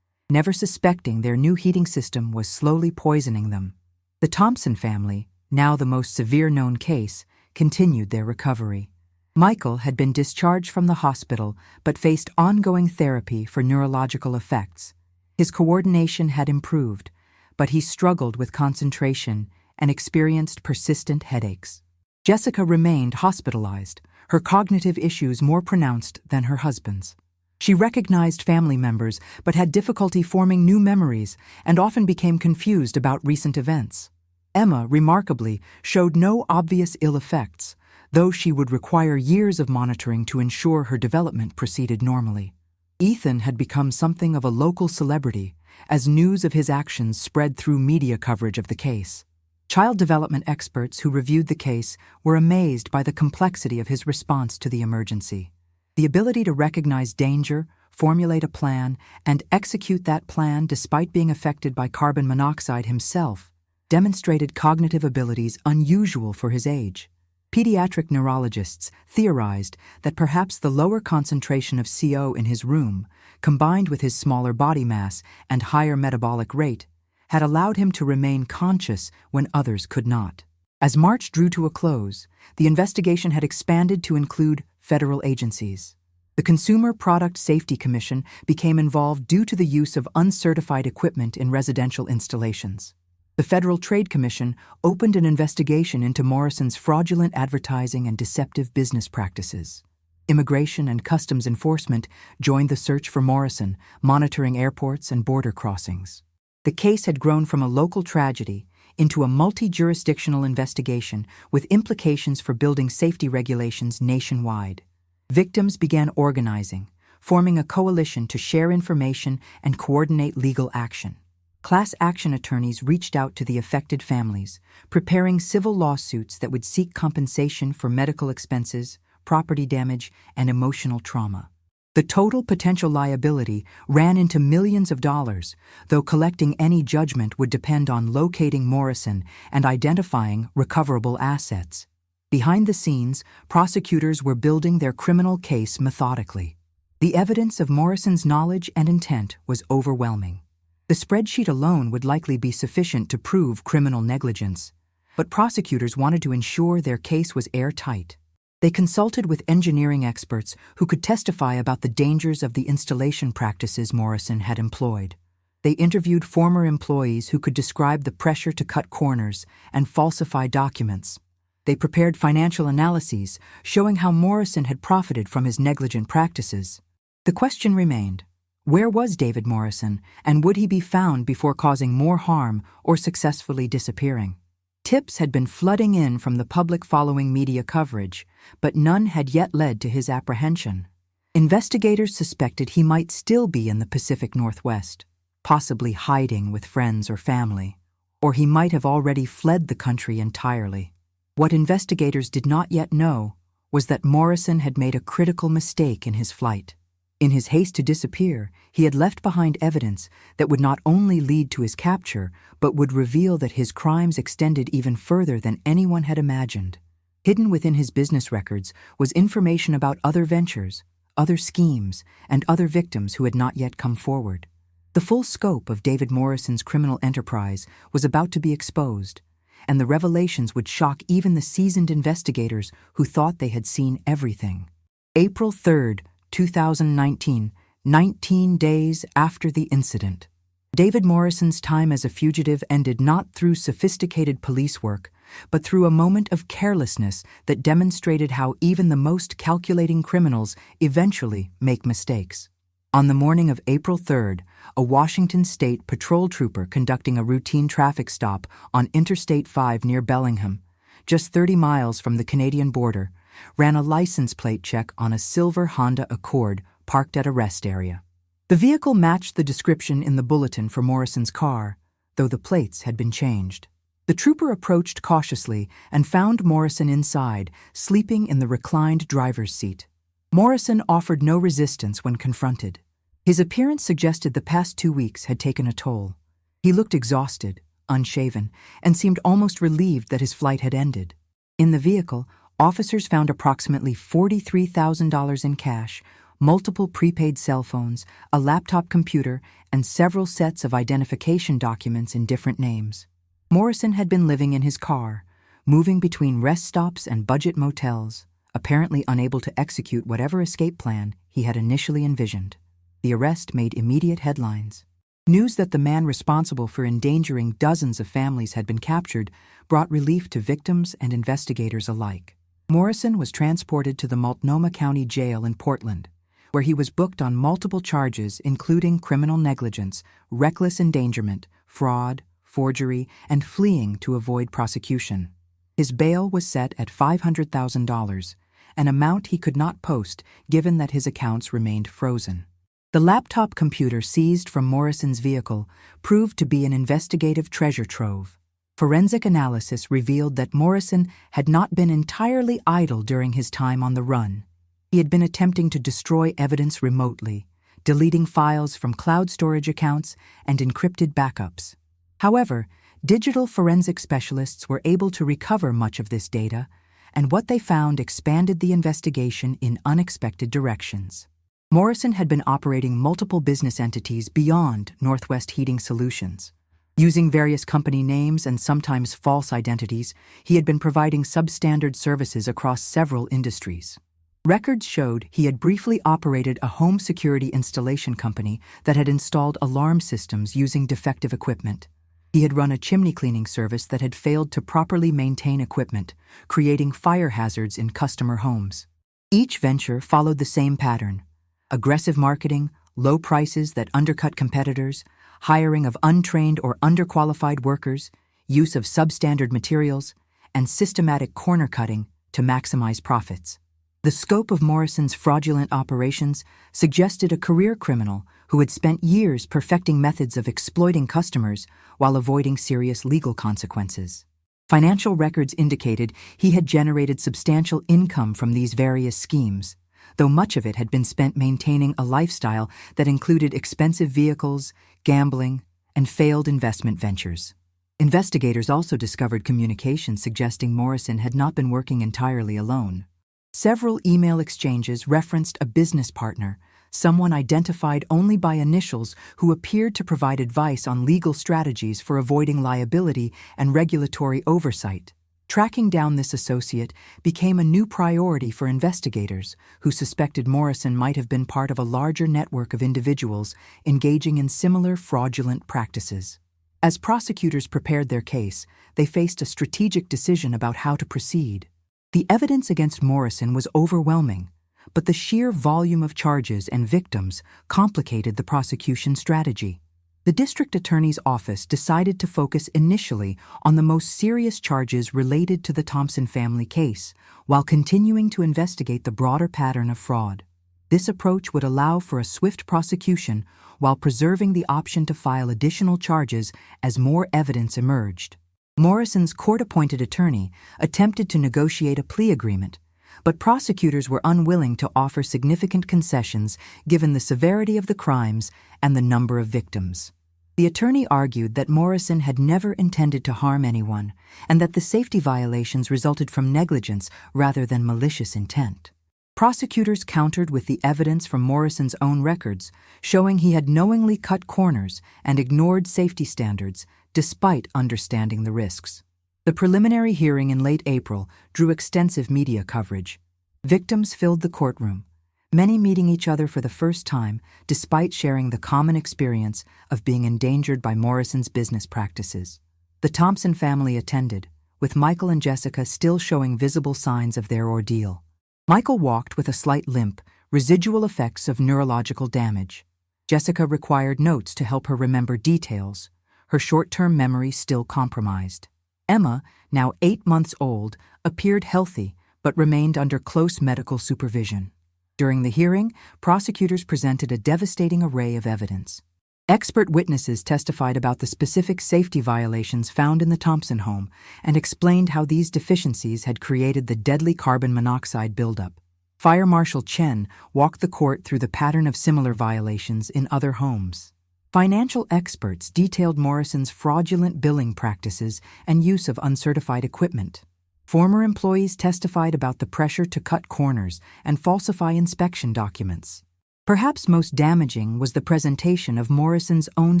never suspecting their new heating system was slowly poisoning them. The Thompson family, now the most severe known case, continued their recovery. Michael had been discharged from the hospital but faced ongoing therapy for neurological effects. His coordination had improved, but he struggled with concentration and experienced persistent headaches. Jessica remained hospitalized, her cognitive issues more pronounced than her husband's. She recognized family members but had difficulty forming new memories and often became confused about recent events. Emma, remarkably, showed no obvious ill effects, though she would require years of monitoring to ensure her development proceeded normally. Ethan had become something of a local celebrity as news of his actions spread through media coverage of the case. Child development experts who reviewed the case were amazed by the complexity of his response to the emergency. The ability to recognize danger, formulate a plan, and execute that plan despite being affected by carbon monoxide himself, demonstrated cognitive abilities unusual for his age. Pediatric neurologists theorized that perhaps the lower concentration of CO in his room, combined with his smaller body mass and higher metabolic rate, had allowed him to remain conscious when others could not. As March drew to a close, the investigation had expanded to include federal agencies. The Consumer Product Safety Commission became involved due to the use of uncertified equipment in residential installations. The Federal Trade Commission opened an investigation into Morrison's fraudulent advertising and deceptive business practices. Immigration and Customs Enforcement joined the search for Morrison, monitoring airports and border crossings. The case had grown from a local tragedy into a multi-jurisdictional investigation with implications for building safety regulations nationwide. Victims began organizing, forming a coalition to share information and coordinate legal action. Class action attorneys reached out to the affected families, preparing civil lawsuits that would seek compensation for medical expenses, property damage, and emotional trauma. The total potential liability ran into millions of dollars, though collecting any judgment would depend on locating Morrison and identifying recoverable assets. Behind the scenes, prosecutors were building their criminal case methodically. The evidence of Morrison's knowledge and intent was overwhelming. The spreadsheet alone would likely be sufficient to prove criminal negligence, but prosecutors wanted to ensure their case was airtight. They consulted with engineering experts who could testify about the dangers of the installation practices Morrison had employed. They interviewed former employees who could describe the pressure to cut corners and falsify documents. They prepared financial analyses showing how Morrison had profited from his negligent practices. The question remained, where was David Morrison, and would he be found before causing more harm or successfully disappearing? Tips had been flooding in from the public following media coverage, but none had yet led to his apprehension. Investigators suspected he might still be in the Pacific Northwest, possibly hiding with friends or family, or he might have already fled the country entirely. What investigators did not yet know was that Morrison had made a critical mistake in his flight. In his haste to disappear, he had left behind evidence that would not only lead to his capture, but would reveal that his crimes extended even further than anyone had imagined. Hidden within his business records was information about other ventures, other schemes, and other victims who had not yet come forward. The full scope of David Morrison's criminal enterprise was about to be exposed, and the revelations would shock even the seasoned investigators who thought they had seen everything. April 3rd, 2019, 19 days after the incident. David Morrison's time as a fugitive ended not through sophisticated police work, but through a moment of carelessness that demonstrated how even the most calculating criminals eventually make mistakes. On the morning of April 3rd, a Washington State patrol trooper conducting a routine traffic stop on Interstate 5 near Bellingham, just 30 miles from the Canadian border, ran a license plate check on a silver Honda Accord parked at a rest area. The vehicle matched the description in the bulletin for Morrison's car, though the plates had been changed. The trooper approached cautiously and found Morrison inside, sleeping in the reclined driver's seat. Morrison offered no resistance when confronted. His appearance suggested the past 2 weeks had taken a toll. He looked exhausted, unshaven, and seemed almost relieved that his flight had ended. In the vehicle, officers found approximately $43,000 in cash, multiple prepaid cell phones, a laptop computer, and several sets of identification documents in different names. Morrison had been living in his car, moving between rest stops and budget motels, apparently unable to execute whatever escape plan he had initially envisioned. The arrest made immediate headlines. News that the man responsible for endangering dozens of families had been captured brought relief to victims and investigators alike. Morrison was transported to the Multnomah County Jail in Portland, where he was booked on multiple charges including criminal negligence, reckless endangerment, fraud, forgery, and fleeing to avoid prosecution. His bail was set at $500,000, an amount he could not post given that his accounts remained frozen. The laptop computer seized from Morrison's vehicle proved to be an investigative treasure trove. Forensic analysis revealed that Morrison had not been entirely idle during his time on the run. He had been attempting to destroy evidence remotely, deleting files from cloud storage accounts and encrypted backups. However, digital forensic specialists were able to recover much of this data, and what they found expanded the investigation in unexpected directions. Morrison had been operating multiple business entities beyond Northwest Heating Solutions. Using various company names and sometimes false identities, he had been providing substandard services across several industries. Records showed he had briefly operated a home security installation company that had installed alarm systems using defective equipment. He had run a chimney cleaning service that had failed to properly maintain equipment, creating fire hazards in customer homes. Each venture followed the same pattern: aggressive marketing, low prices that undercut competitors, hiring of untrained or underqualified workers, use of substandard materials, and systematic corner cutting to maximize profits. The scope of Morrison's fraudulent operations suggested a career criminal who had spent years perfecting methods of exploiting customers while avoiding serious legal consequences. Financial records indicated he had generated substantial income from these various schemes, though much of it had been spent maintaining a lifestyle that included expensive vehicles, gambling, and failed investment ventures. Investigators also discovered communications suggesting Morrison had not been working entirely alone. Several email exchanges referenced a business partner, someone identified only by initials who appeared to provide advice on legal strategies for avoiding liability and regulatory oversight. Tracking down this associate became a new priority for investigators, who suspected Morrison might have been part of a larger network of individuals engaging in similar fraudulent practices. As prosecutors prepared their case, they faced a strategic decision about how to proceed. The evidence against Morrison was overwhelming, but the sheer volume of charges and victims complicated the prosecution strategy. The district attorney's office decided to focus initially on the most serious charges related to the Thompson family case, while continuing to investigate the broader pattern of fraud. This approach would allow for a swift prosecution while preserving the option to file additional charges as more evidence emerged. Morrison's court-appointed attorney attempted to negotiate a plea agreement, but prosecutors were unwilling to offer significant concessions given the severity of the crimes and the number of victims. The attorney argued that Morrison had never intended to harm anyone and that the safety violations resulted from negligence rather than malicious intent. Prosecutors countered with the evidence from Morrison's own records, showing he had knowingly cut corners and ignored safety standards despite understanding the risks. The preliminary hearing in late April drew extensive media coverage. Victims filled the courtroom, many meeting each other for the first time despite sharing the common experience of being endangered by Morrison's business practices. The Thompson family attended, with Michael and Jessica still showing visible signs of their ordeal. Michael walked with a slight limp, residual effects of neurological damage. Jessica required notes to help her remember details, her short-term memory still compromised. Emma, now 8 months old, appeared healthy but remained under close medical supervision. During the hearing, prosecutors presented a devastating array of evidence. Expert witnesses testified about the specific safety violations found in the Thompson home and explained how these deficiencies had created the deadly carbon monoxide buildup. Fire Marshal Chen walked the court through the pattern of similar violations in other homes. Financial experts detailed Morrison's fraudulent billing practices and use of uncertified equipment. Former employees testified about the pressure to cut corners and falsify inspection documents. Perhaps most damaging was the presentation of Morrison's own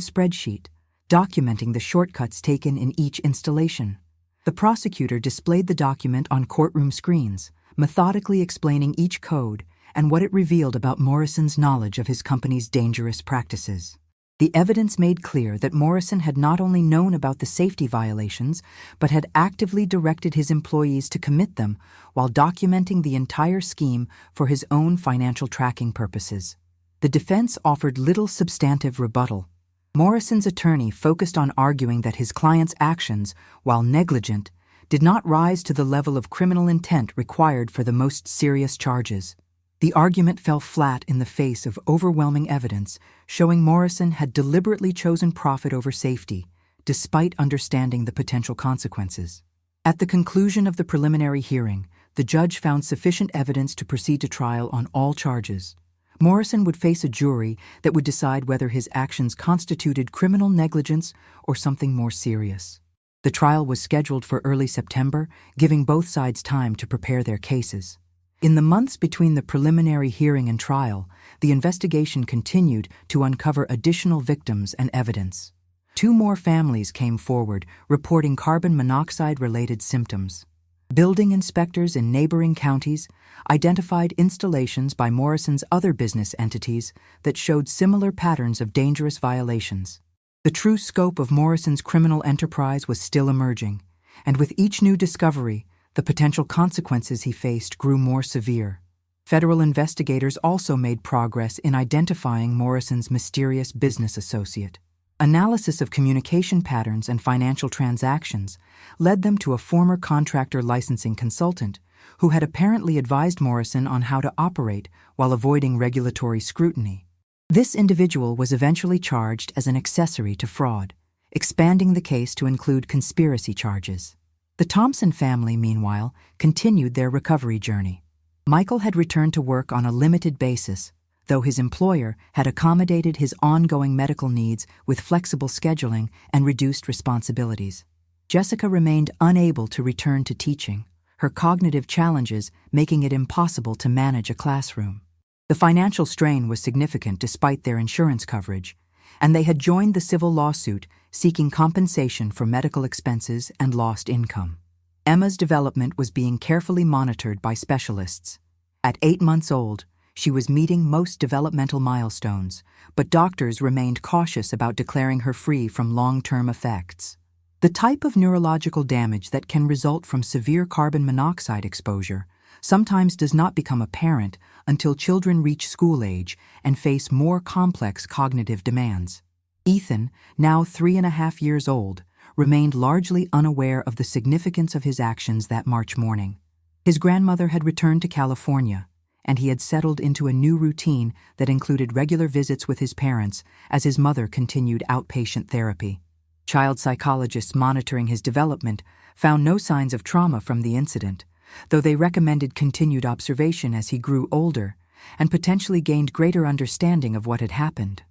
spreadsheet, documenting the shortcuts taken in each installation. The prosecutor displayed the document on courtroom screens, methodically explaining each code and what it revealed about Morrison's knowledge of his company's dangerous practices. The evidence made clear that Morrison had not only known about the safety violations, but had actively directed his employees to commit them while documenting the entire scheme for his own financial tracking purposes. The defense offered little substantive rebuttal. Morrison's attorney focused on arguing that his client's actions, while negligent, did not rise to the level of criminal intent required for the most serious charges. The argument fell flat in the face of overwhelming evidence showing Morrison had deliberately chosen profit over safety, despite understanding the potential consequences. At the conclusion of the preliminary hearing, the judge found sufficient evidence to proceed to trial on all charges. Morrison would face a jury that would decide whether his actions constituted criminal negligence or something more serious. The trial was scheduled for early September, giving both sides time to prepare their cases. In the months between the preliminary hearing and trial, the investigation continued to uncover additional victims and evidence. 2 more families came forward reporting carbon monoxide-related symptoms. Building inspectors in neighboring counties identified installations by Morrison's other business entities that showed similar patterns of dangerous violations. The true scope of Morrison's criminal enterprise was still emerging, and with each new discovery, the potential consequences he faced grew more severe. Federal investigators also made progress in identifying Morrison's mysterious business associate. Analysis of communication patterns and financial transactions led them to a former contractor licensing consultant who had apparently advised Morrison on how to operate while avoiding regulatory scrutiny. This individual was eventually charged as an accessory to fraud, expanding the case to include conspiracy charges. The Thompson family, meanwhile, continued their recovery journey. Michael had returned to work on a limited basis, though his employer had accommodated his ongoing medical needs with flexible scheduling and reduced responsibilities. Jessica remained unable to return to teaching, her cognitive challenges making it impossible to manage a classroom. The financial strain was significant despite their insurance coverage, and they had joined the civil lawsuit seeking compensation for medical expenses and lost income. Emma's development was being carefully monitored by specialists. At 8 months old, she was meeting most developmental milestones, but doctors remained cautious about declaring her free from long-term effects. The type of neurological damage that can result from severe carbon monoxide exposure sometimes does not become apparent until children reach school age and face more complex cognitive demands. Ethan, now 3.5 years old, remained largely unaware of the significance of his actions that March morning. His grandmother had returned to California, and he had settled into a new routine that included regular visits with his parents as his mother continued outpatient therapy. Child psychologists monitoring his development found no signs of trauma from the incident, though they recommended continued observation as he grew older and potentially gained greater understanding of what had happened.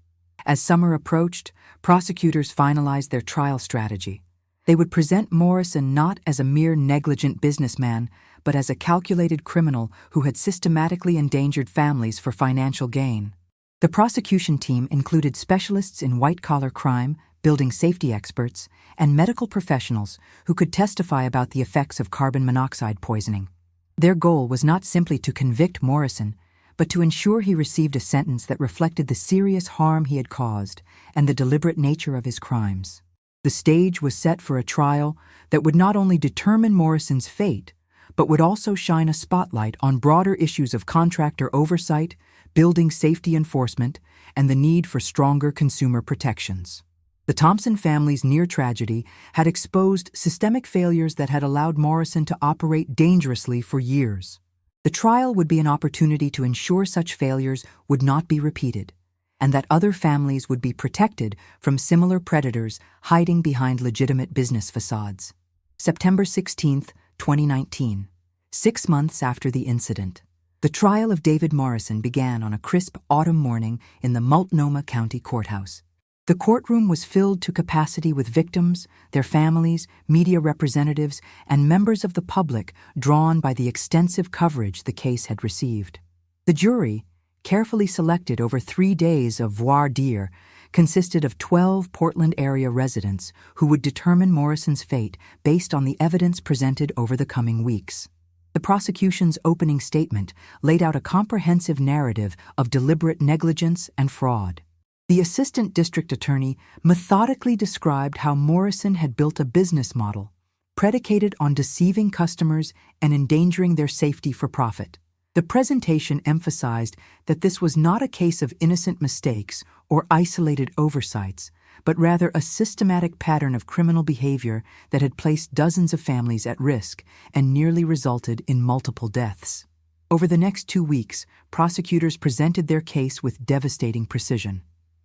As summer approached, prosecutors finalized their trial strategy. They would present Morrison not as a mere negligent businessman, but as a calculated criminal who had systematically endangered families for financial gain. The prosecution team included specialists in white-collar crime, building safety experts, and medical professionals who could testify about the effects of carbon monoxide poisoning. Their goal was not simply to convict Morrison, but to ensure he received a sentence that reflected the serious harm he had caused and the deliberate nature of his crimes. The stage was set for a trial that would not only determine Morrison's fate, but would also shine a spotlight on broader issues of contractor oversight, building safety enforcement, and the need for stronger consumer protections. The Thompson family's near tragedy had exposed systemic failures that had allowed Morrison to operate dangerously for years. The trial would be an opportunity to ensure such failures would not be repeated, and that other families would be protected from similar predators hiding behind legitimate business facades. September 16, 2019, 6 months after the incident. The trial of David Morrison began on a crisp autumn morning in the Multnomah County Courthouse. The courtroom was filled to capacity with victims, their families, media representatives, and members of the public drawn by the extensive coverage the case had received. The jury, carefully selected over 3 days of voir dire, consisted of 12 Portland-area residents who would determine Morrison's fate based on the evidence presented over the coming weeks. The prosecution's opening statement laid out a comprehensive narrative of deliberate negligence and fraud. The assistant district attorney methodically described how Morrison had built a business model predicated on deceiving customers and endangering their safety for profit. The presentation emphasized that this was not a case of innocent mistakes or isolated oversights, but rather a systematic pattern of criminal behavior that had placed dozens of families at risk and nearly resulted in multiple deaths. Over the next 2 weeks, prosecutors presented their case with devastating precision.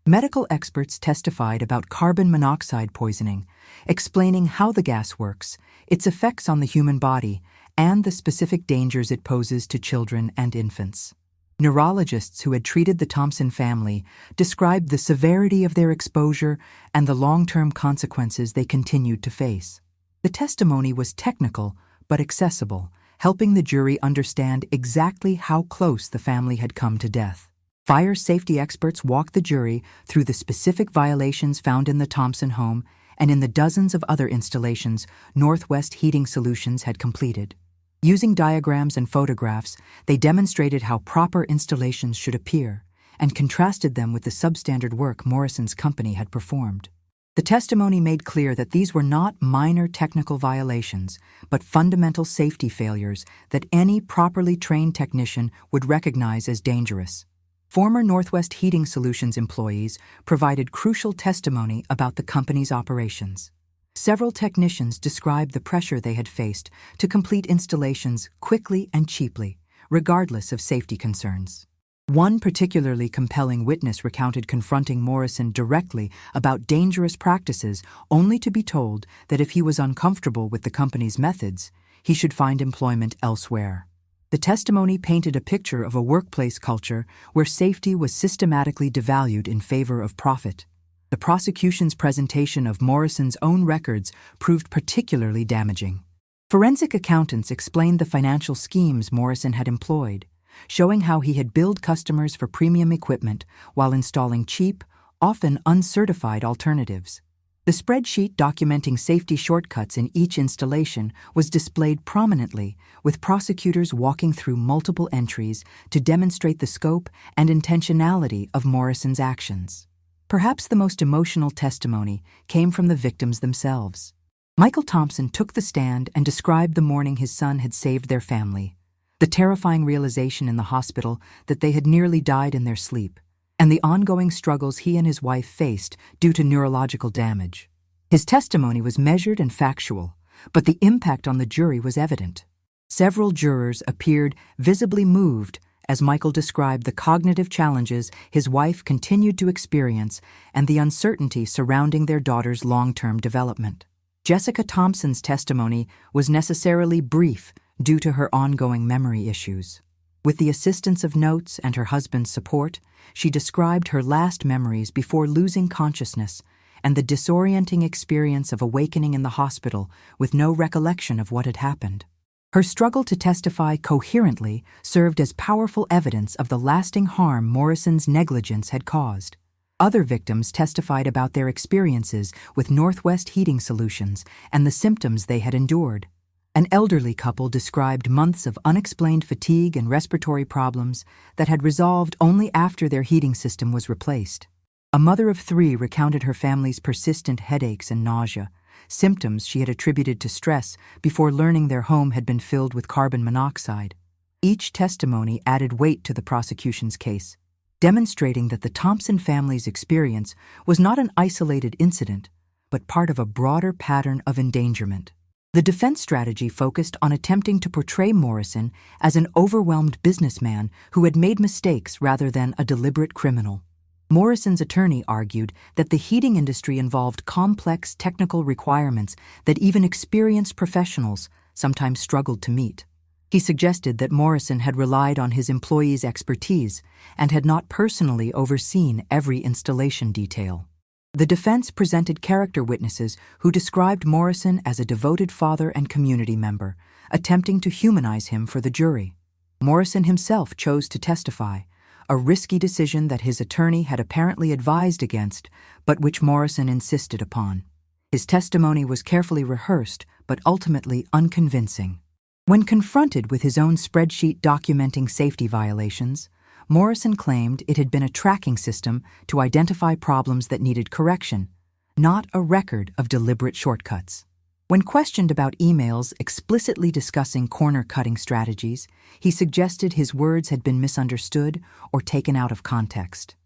Medical experts testified about carbon monoxide poisoning, explaining how the gas works, its effects on the human body, and the specific dangers it poses to children and infants. Neurologists who had treated the Thompson family described the severity of their exposure and the long-term consequences they continued to face. The testimony was technical but accessible, helping the jury understand exactly how close the family had come to death. Fire safety experts walked the jury through the specific violations found in the Thompson home and in the dozens of other installations Northwest Heating Solutions had completed. Using diagrams and photographs, they demonstrated how proper installations should appear and contrasted them with the substandard work Morrison's company had performed. The testimony made clear that these were not minor technical violations, but fundamental safety failures that any properly trained technician would recognize as dangerous. Former Northwest Heating Solutions employees provided crucial testimony about the company's operations. Several technicians described the pressure they had faced to complete installations quickly and cheaply, regardless of safety concerns. One particularly compelling witness recounted confronting Morrison directly about dangerous practices, only to be told that if he was uncomfortable with the company's methods, he should find employment elsewhere. The testimony painted a picture of a workplace culture where safety was systematically devalued in favor of profit. The prosecution's presentation of Morrison's own records proved particularly damaging. Forensic accountants explained the financial schemes Morrison had employed, showing how he had billed customers for premium equipment while installing cheap, often uncertified alternatives. The spreadsheet documenting safety shortcuts in each installation was displayed prominently, with prosecutors walking through multiple entries to demonstrate the scope and intentionality of Morrison's actions. Perhaps the most emotional testimony came from the victims themselves. Michael Thompson took the stand and described the morning his son had saved their family, the terrifying realization in the hospital that they had nearly died in their sleep, and the ongoing struggles he and his wife faced due to neurological damage. His testimony was measured and factual, but the impact on the jury was evident. Several jurors appeared visibly moved as Michael described the cognitive challenges his wife continued to experience and the uncertainty surrounding their daughter's long-term development. Jessica Thompson's testimony was necessarily brief due to her ongoing memory issues. With the assistance of notes and her husband's support, she described her last memories before losing consciousness and the disorienting experience of awakening in the hospital with no recollection of what had happened. Her struggle to testify coherently served as powerful evidence of the lasting harm Morrison's negligence had caused. Other victims testified about their experiences with Northwest Heating Solutions and the symptoms they had endured. An elderly couple described months of unexplained fatigue and respiratory problems that had resolved only after their heating system was replaced. A mother of 3 recounted her family's persistent headaches and nausea, symptoms she had attributed to stress before learning their home had been filled with carbon monoxide. Each testimony added weight to the prosecution's case, demonstrating that the Thompson family's experience was not an isolated incident, but part of a broader pattern of endangerment. The defense strategy focused on attempting to portray Morrison as an overwhelmed businessman who had made mistakes rather than a deliberate criminal. Morrison's attorney argued that the heating industry involved complex technical requirements that even experienced professionals sometimes struggled to meet. He suggested that Morrison had relied on his employees' expertise and had not personally overseen every installation detail. The defense presented character witnesses who described Morrison as a devoted father and community member, attempting to humanize him for the jury. Morrison himself chose to testify, a risky decision that his attorney had apparently advised against, but which Morrison insisted upon. His testimony was carefully rehearsed, but ultimately unconvincing. When confronted with his own spreadsheet documenting safety violations, Morrison claimed it had been a tracking system to identify problems that needed correction, not a record of deliberate shortcuts. When questioned about emails explicitly discussing corner-cutting strategies, he suggested his words had been misunderstood or taken out of context.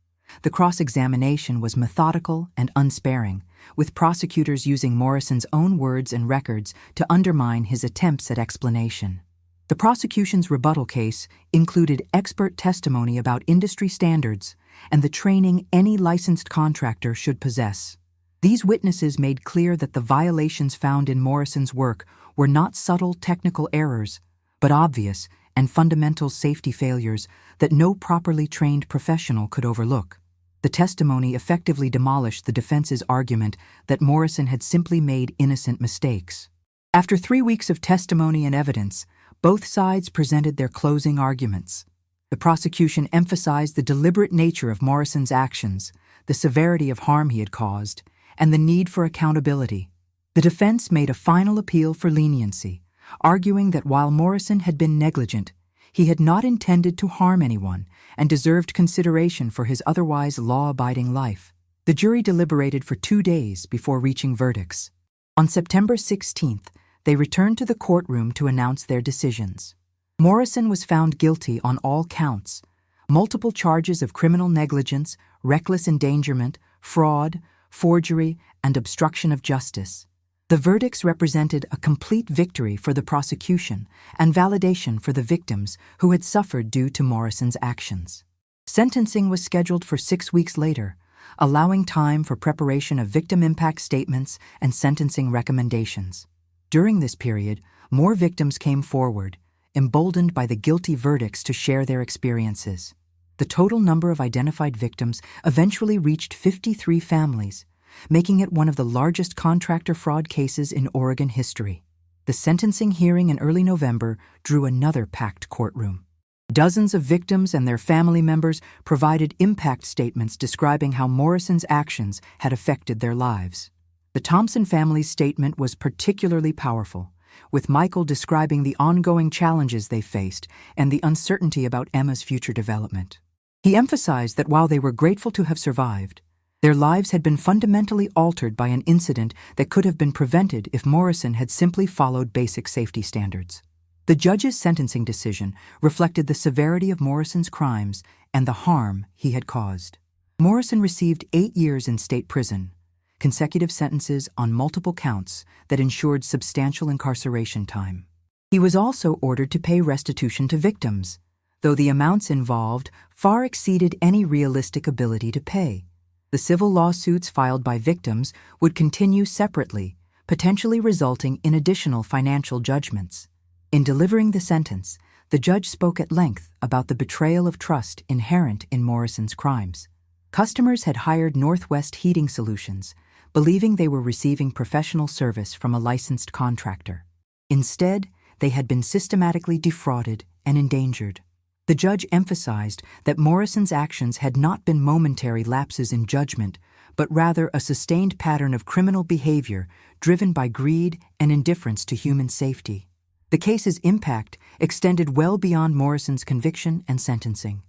The cross-examination was methodical and unsparing, with prosecutors using Morrison's own words and records to undermine his attempts at explanation. The prosecution's rebuttal case included expert testimony about industry standards and the training any licensed contractor should possess. These witnesses made clear that the violations found in Morrison's work were not subtle technical errors, but obvious and fundamental safety failures that no properly trained professional could overlook. The testimony effectively demolished the defense's argument that Morrison had simply made innocent mistakes. After 3 weeks of testimony and evidence, both sides presented their closing arguments. The prosecution emphasized the deliberate nature of Morrison's actions, the severity of harm he had caused, and the need for accountability. The defense made a final appeal for leniency, arguing that while Morrison had been negligent, he had not intended to harm anyone and deserved consideration for his otherwise law-abiding life. The jury deliberated for 2 days before reaching verdicts. On September 16th, they returned to the courtroom to announce their decisions. Morrison was found guilty on all counts: multiple charges of criminal negligence, reckless endangerment, fraud, forgery, and obstruction of justice. The verdicts represented a complete victory for the prosecution and validation for the victims who had suffered due to Morrison's actions. Sentencing was scheduled for 6 weeks later, allowing time for preparation of victim impact statements and sentencing recommendations. During this period, more victims came forward, emboldened by the guilty verdicts to share their experiences. The total number of identified victims eventually reached 53 families, making it one of the largest contractor fraud cases in Oregon history. The sentencing hearing in early November drew another packed courtroom. Dozens of victims and their family members provided impact statements describing how Morrison's actions had affected their lives. The Thompson family's statement was particularly powerful, with Michael describing the ongoing challenges they faced and the uncertainty about Emma's future development. He emphasized that while they were grateful to have survived, their lives had been fundamentally altered by an incident that could have been prevented if Morrison had simply followed basic safety standards. The judge's sentencing decision reflected the severity of Morrison's crimes and the harm he had caused. Morrison received 8 years in state prison, consecutive sentences on multiple counts that ensured substantial incarceration time. He was also ordered to pay restitution to victims, though the amounts involved far exceeded any realistic ability to pay. The civil lawsuits filed by victims would continue separately, potentially resulting in additional financial judgments. In delivering the sentence, the judge spoke at length about the betrayal of trust inherent in Morrison's crimes. Customers had hired Northwest Heating Solutions, believing they were receiving professional service from a licensed contractor. Instead, they had been systematically defrauded and endangered. The judge emphasized that Morrison's actions had not been momentary lapses in judgment, but rather a sustained pattern of criminal behavior driven by greed and indifference to human safety. The case's impact extended well beyond Morrison's conviction and sentencing.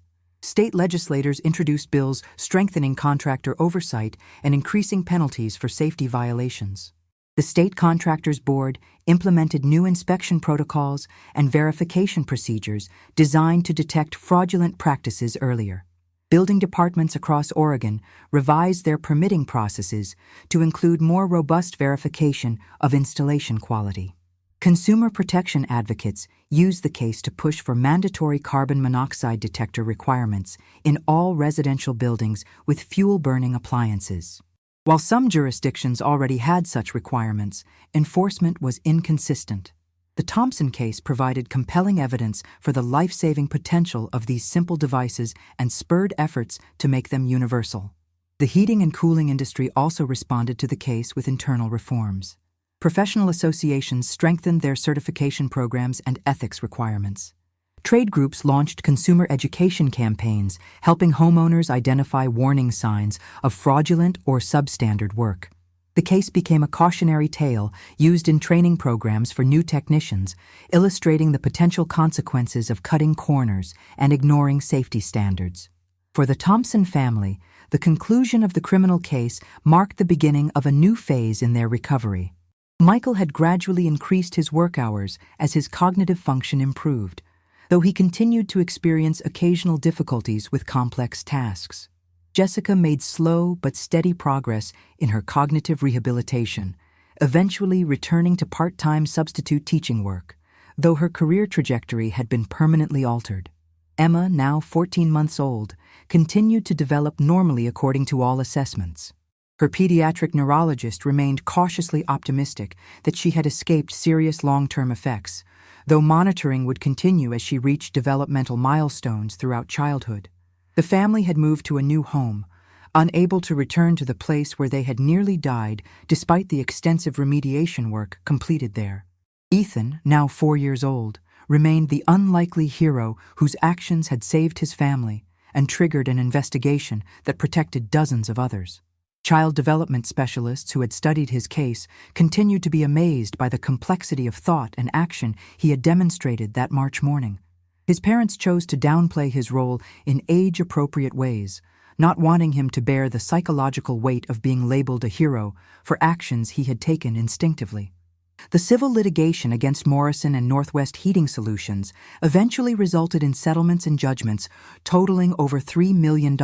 State legislators introduced bills strengthening contractor oversight and increasing penalties for safety violations. The State Contractors Board implemented new inspection protocols and verification procedures designed to detect fraudulent practices earlier. Building departments across Oregon revised their permitting processes to include more robust verification of installation quality. Consumer protection advocates used the case to push for mandatory carbon monoxide detector requirements in all residential buildings with fuel-burning appliances. While some jurisdictions already had such requirements, enforcement was inconsistent. The Thompson case provided compelling evidence for the life-saving potential of these simple devices and spurred efforts to make them universal. The heating and cooling industry also responded to the case with internal reforms. Professional associations strengthened their certification programs and ethics requirements. Trade groups launched consumer education campaigns, helping homeowners identify warning signs of fraudulent or substandard work. The case became a cautionary tale used in training programs for new technicians, illustrating the potential consequences of cutting corners and ignoring safety standards. For the Thompson family, the conclusion of the criminal case marked the beginning of a new phase in their recovery. Michael had gradually increased his work hours as his cognitive function improved, though he continued to experience occasional difficulties with complex tasks. Jessica made slow but steady progress in her cognitive rehabilitation, eventually returning to part-time substitute teaching work, though her career trajectory had been permanently altered. Emma, now 14 months old, continued to develop normally according to all assessments. Her pediatric neurologist remained cautiously optimistic that she had escaped serious long-term effects, though monitoring would continue as she reached developmental milestones throughout childhood. The family had moved to a new home, unable to return to the place where they had nearly died despite the extensive remediation work completed there. Ethan, now 4 years old, remained the unlikely hero whose actions had saved his family and triggered an investigation that protected dozens of others. Child development specialists who had studied his case continued to be amazed by the complexity of thought and action he had demonstrated that March morning. His parents chose to downplay his role in age-appropriate ways, not wanting him to bear the psychological weight of being labeled a hero for actions he had taken instinctively. The civil litigation against Morrison and Northwest Heating Solutions eventually resulted in settlements and judgments totaling over $3 million,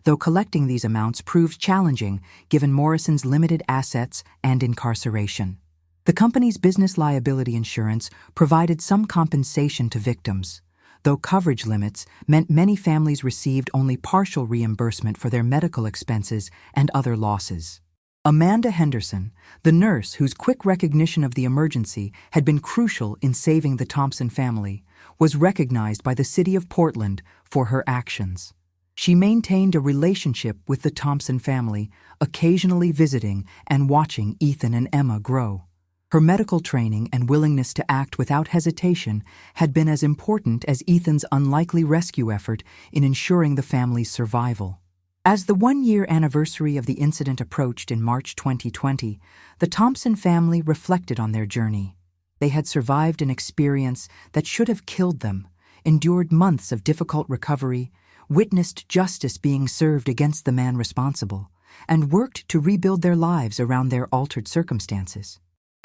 though collecting these amounts proved challenging given Morrison's limited assets and incarceration. The company's business liability insurance provided some compensation to victims, though coverage limits meant many families received only partial reimbursement for their medical expenses and other losses. Amanda Henderson, the nurse whose quick recognition of the emergency had been crucial in saving the Thompson family, was recognized by the city of Portland for her actions. She maintained a relationship with the Thompson family, occasionally visiting and watching Ethan and Emma grow. Her medical training and willingness to act without hesitation had been as important as Ethan's unlikely rescue effort in ensuring the family's survival. As the one-year anniversary of the incident approached in March 2020, the Thompson family reflected on their journey. They had survived an experience that should have killed them, endured months of difficult recovery, witnessed justice being served against the man responsible, and worked to rebuild their lives around their altered circumstances.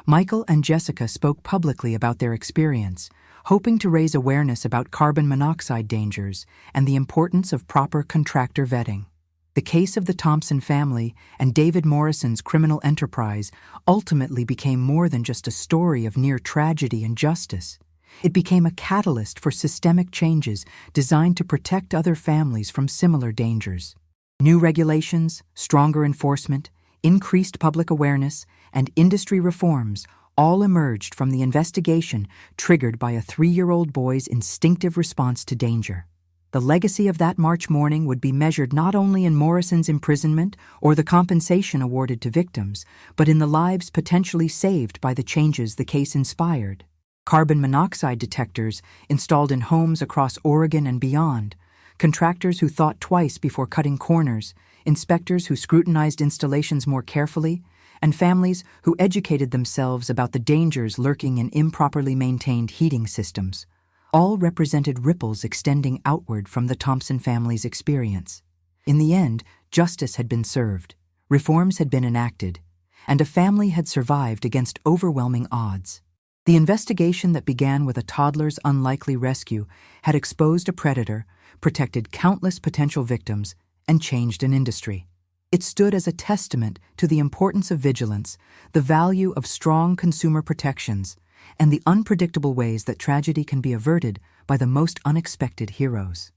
Michael and Jessica spoke publicly about their experience, hoping to raise awareness about carbon monoxide dangers and the importance of proper contractor vetting. The case of the Thompson family and David Morrison's criminal enterprise ultimately became more than just a story of near tragedy and justice. It became a catalyst for systemic changes designed to protect other families from similar dangers. New regulations, stronger enforcement, increased public awareness, and industry reforms all emerged from the investigation triggered by a 3-year-old boy's instinctive response to danger. The legacy of that March morning would be measured not only in Morrison's imprisonment or the compensation awarded to victims, but in the lives potentially saved by the changes the case inspired. Carbon monoxide detectors installed in homes across Oregon and beyond, contractors who thought twice before cutting corners, inspectors who scrutinized installations more carefully, and families who educated themselves about the dangers lurking in improperly maintained heating systems. All represented ripples extending outward from the Thompson family's experience. In the end, justice had been served, reforms had been enacted, and a family had survived against overwhelming odds. The investigation that began with a toddler's unlikely rescue had exposed a predator, protected countless potential victims, and changed an industry. It stood as a testament to the importance of vigilance, the value of strong consumer protections, and the unpredictable ways that tragedy can be averted by the most unexpected heroes.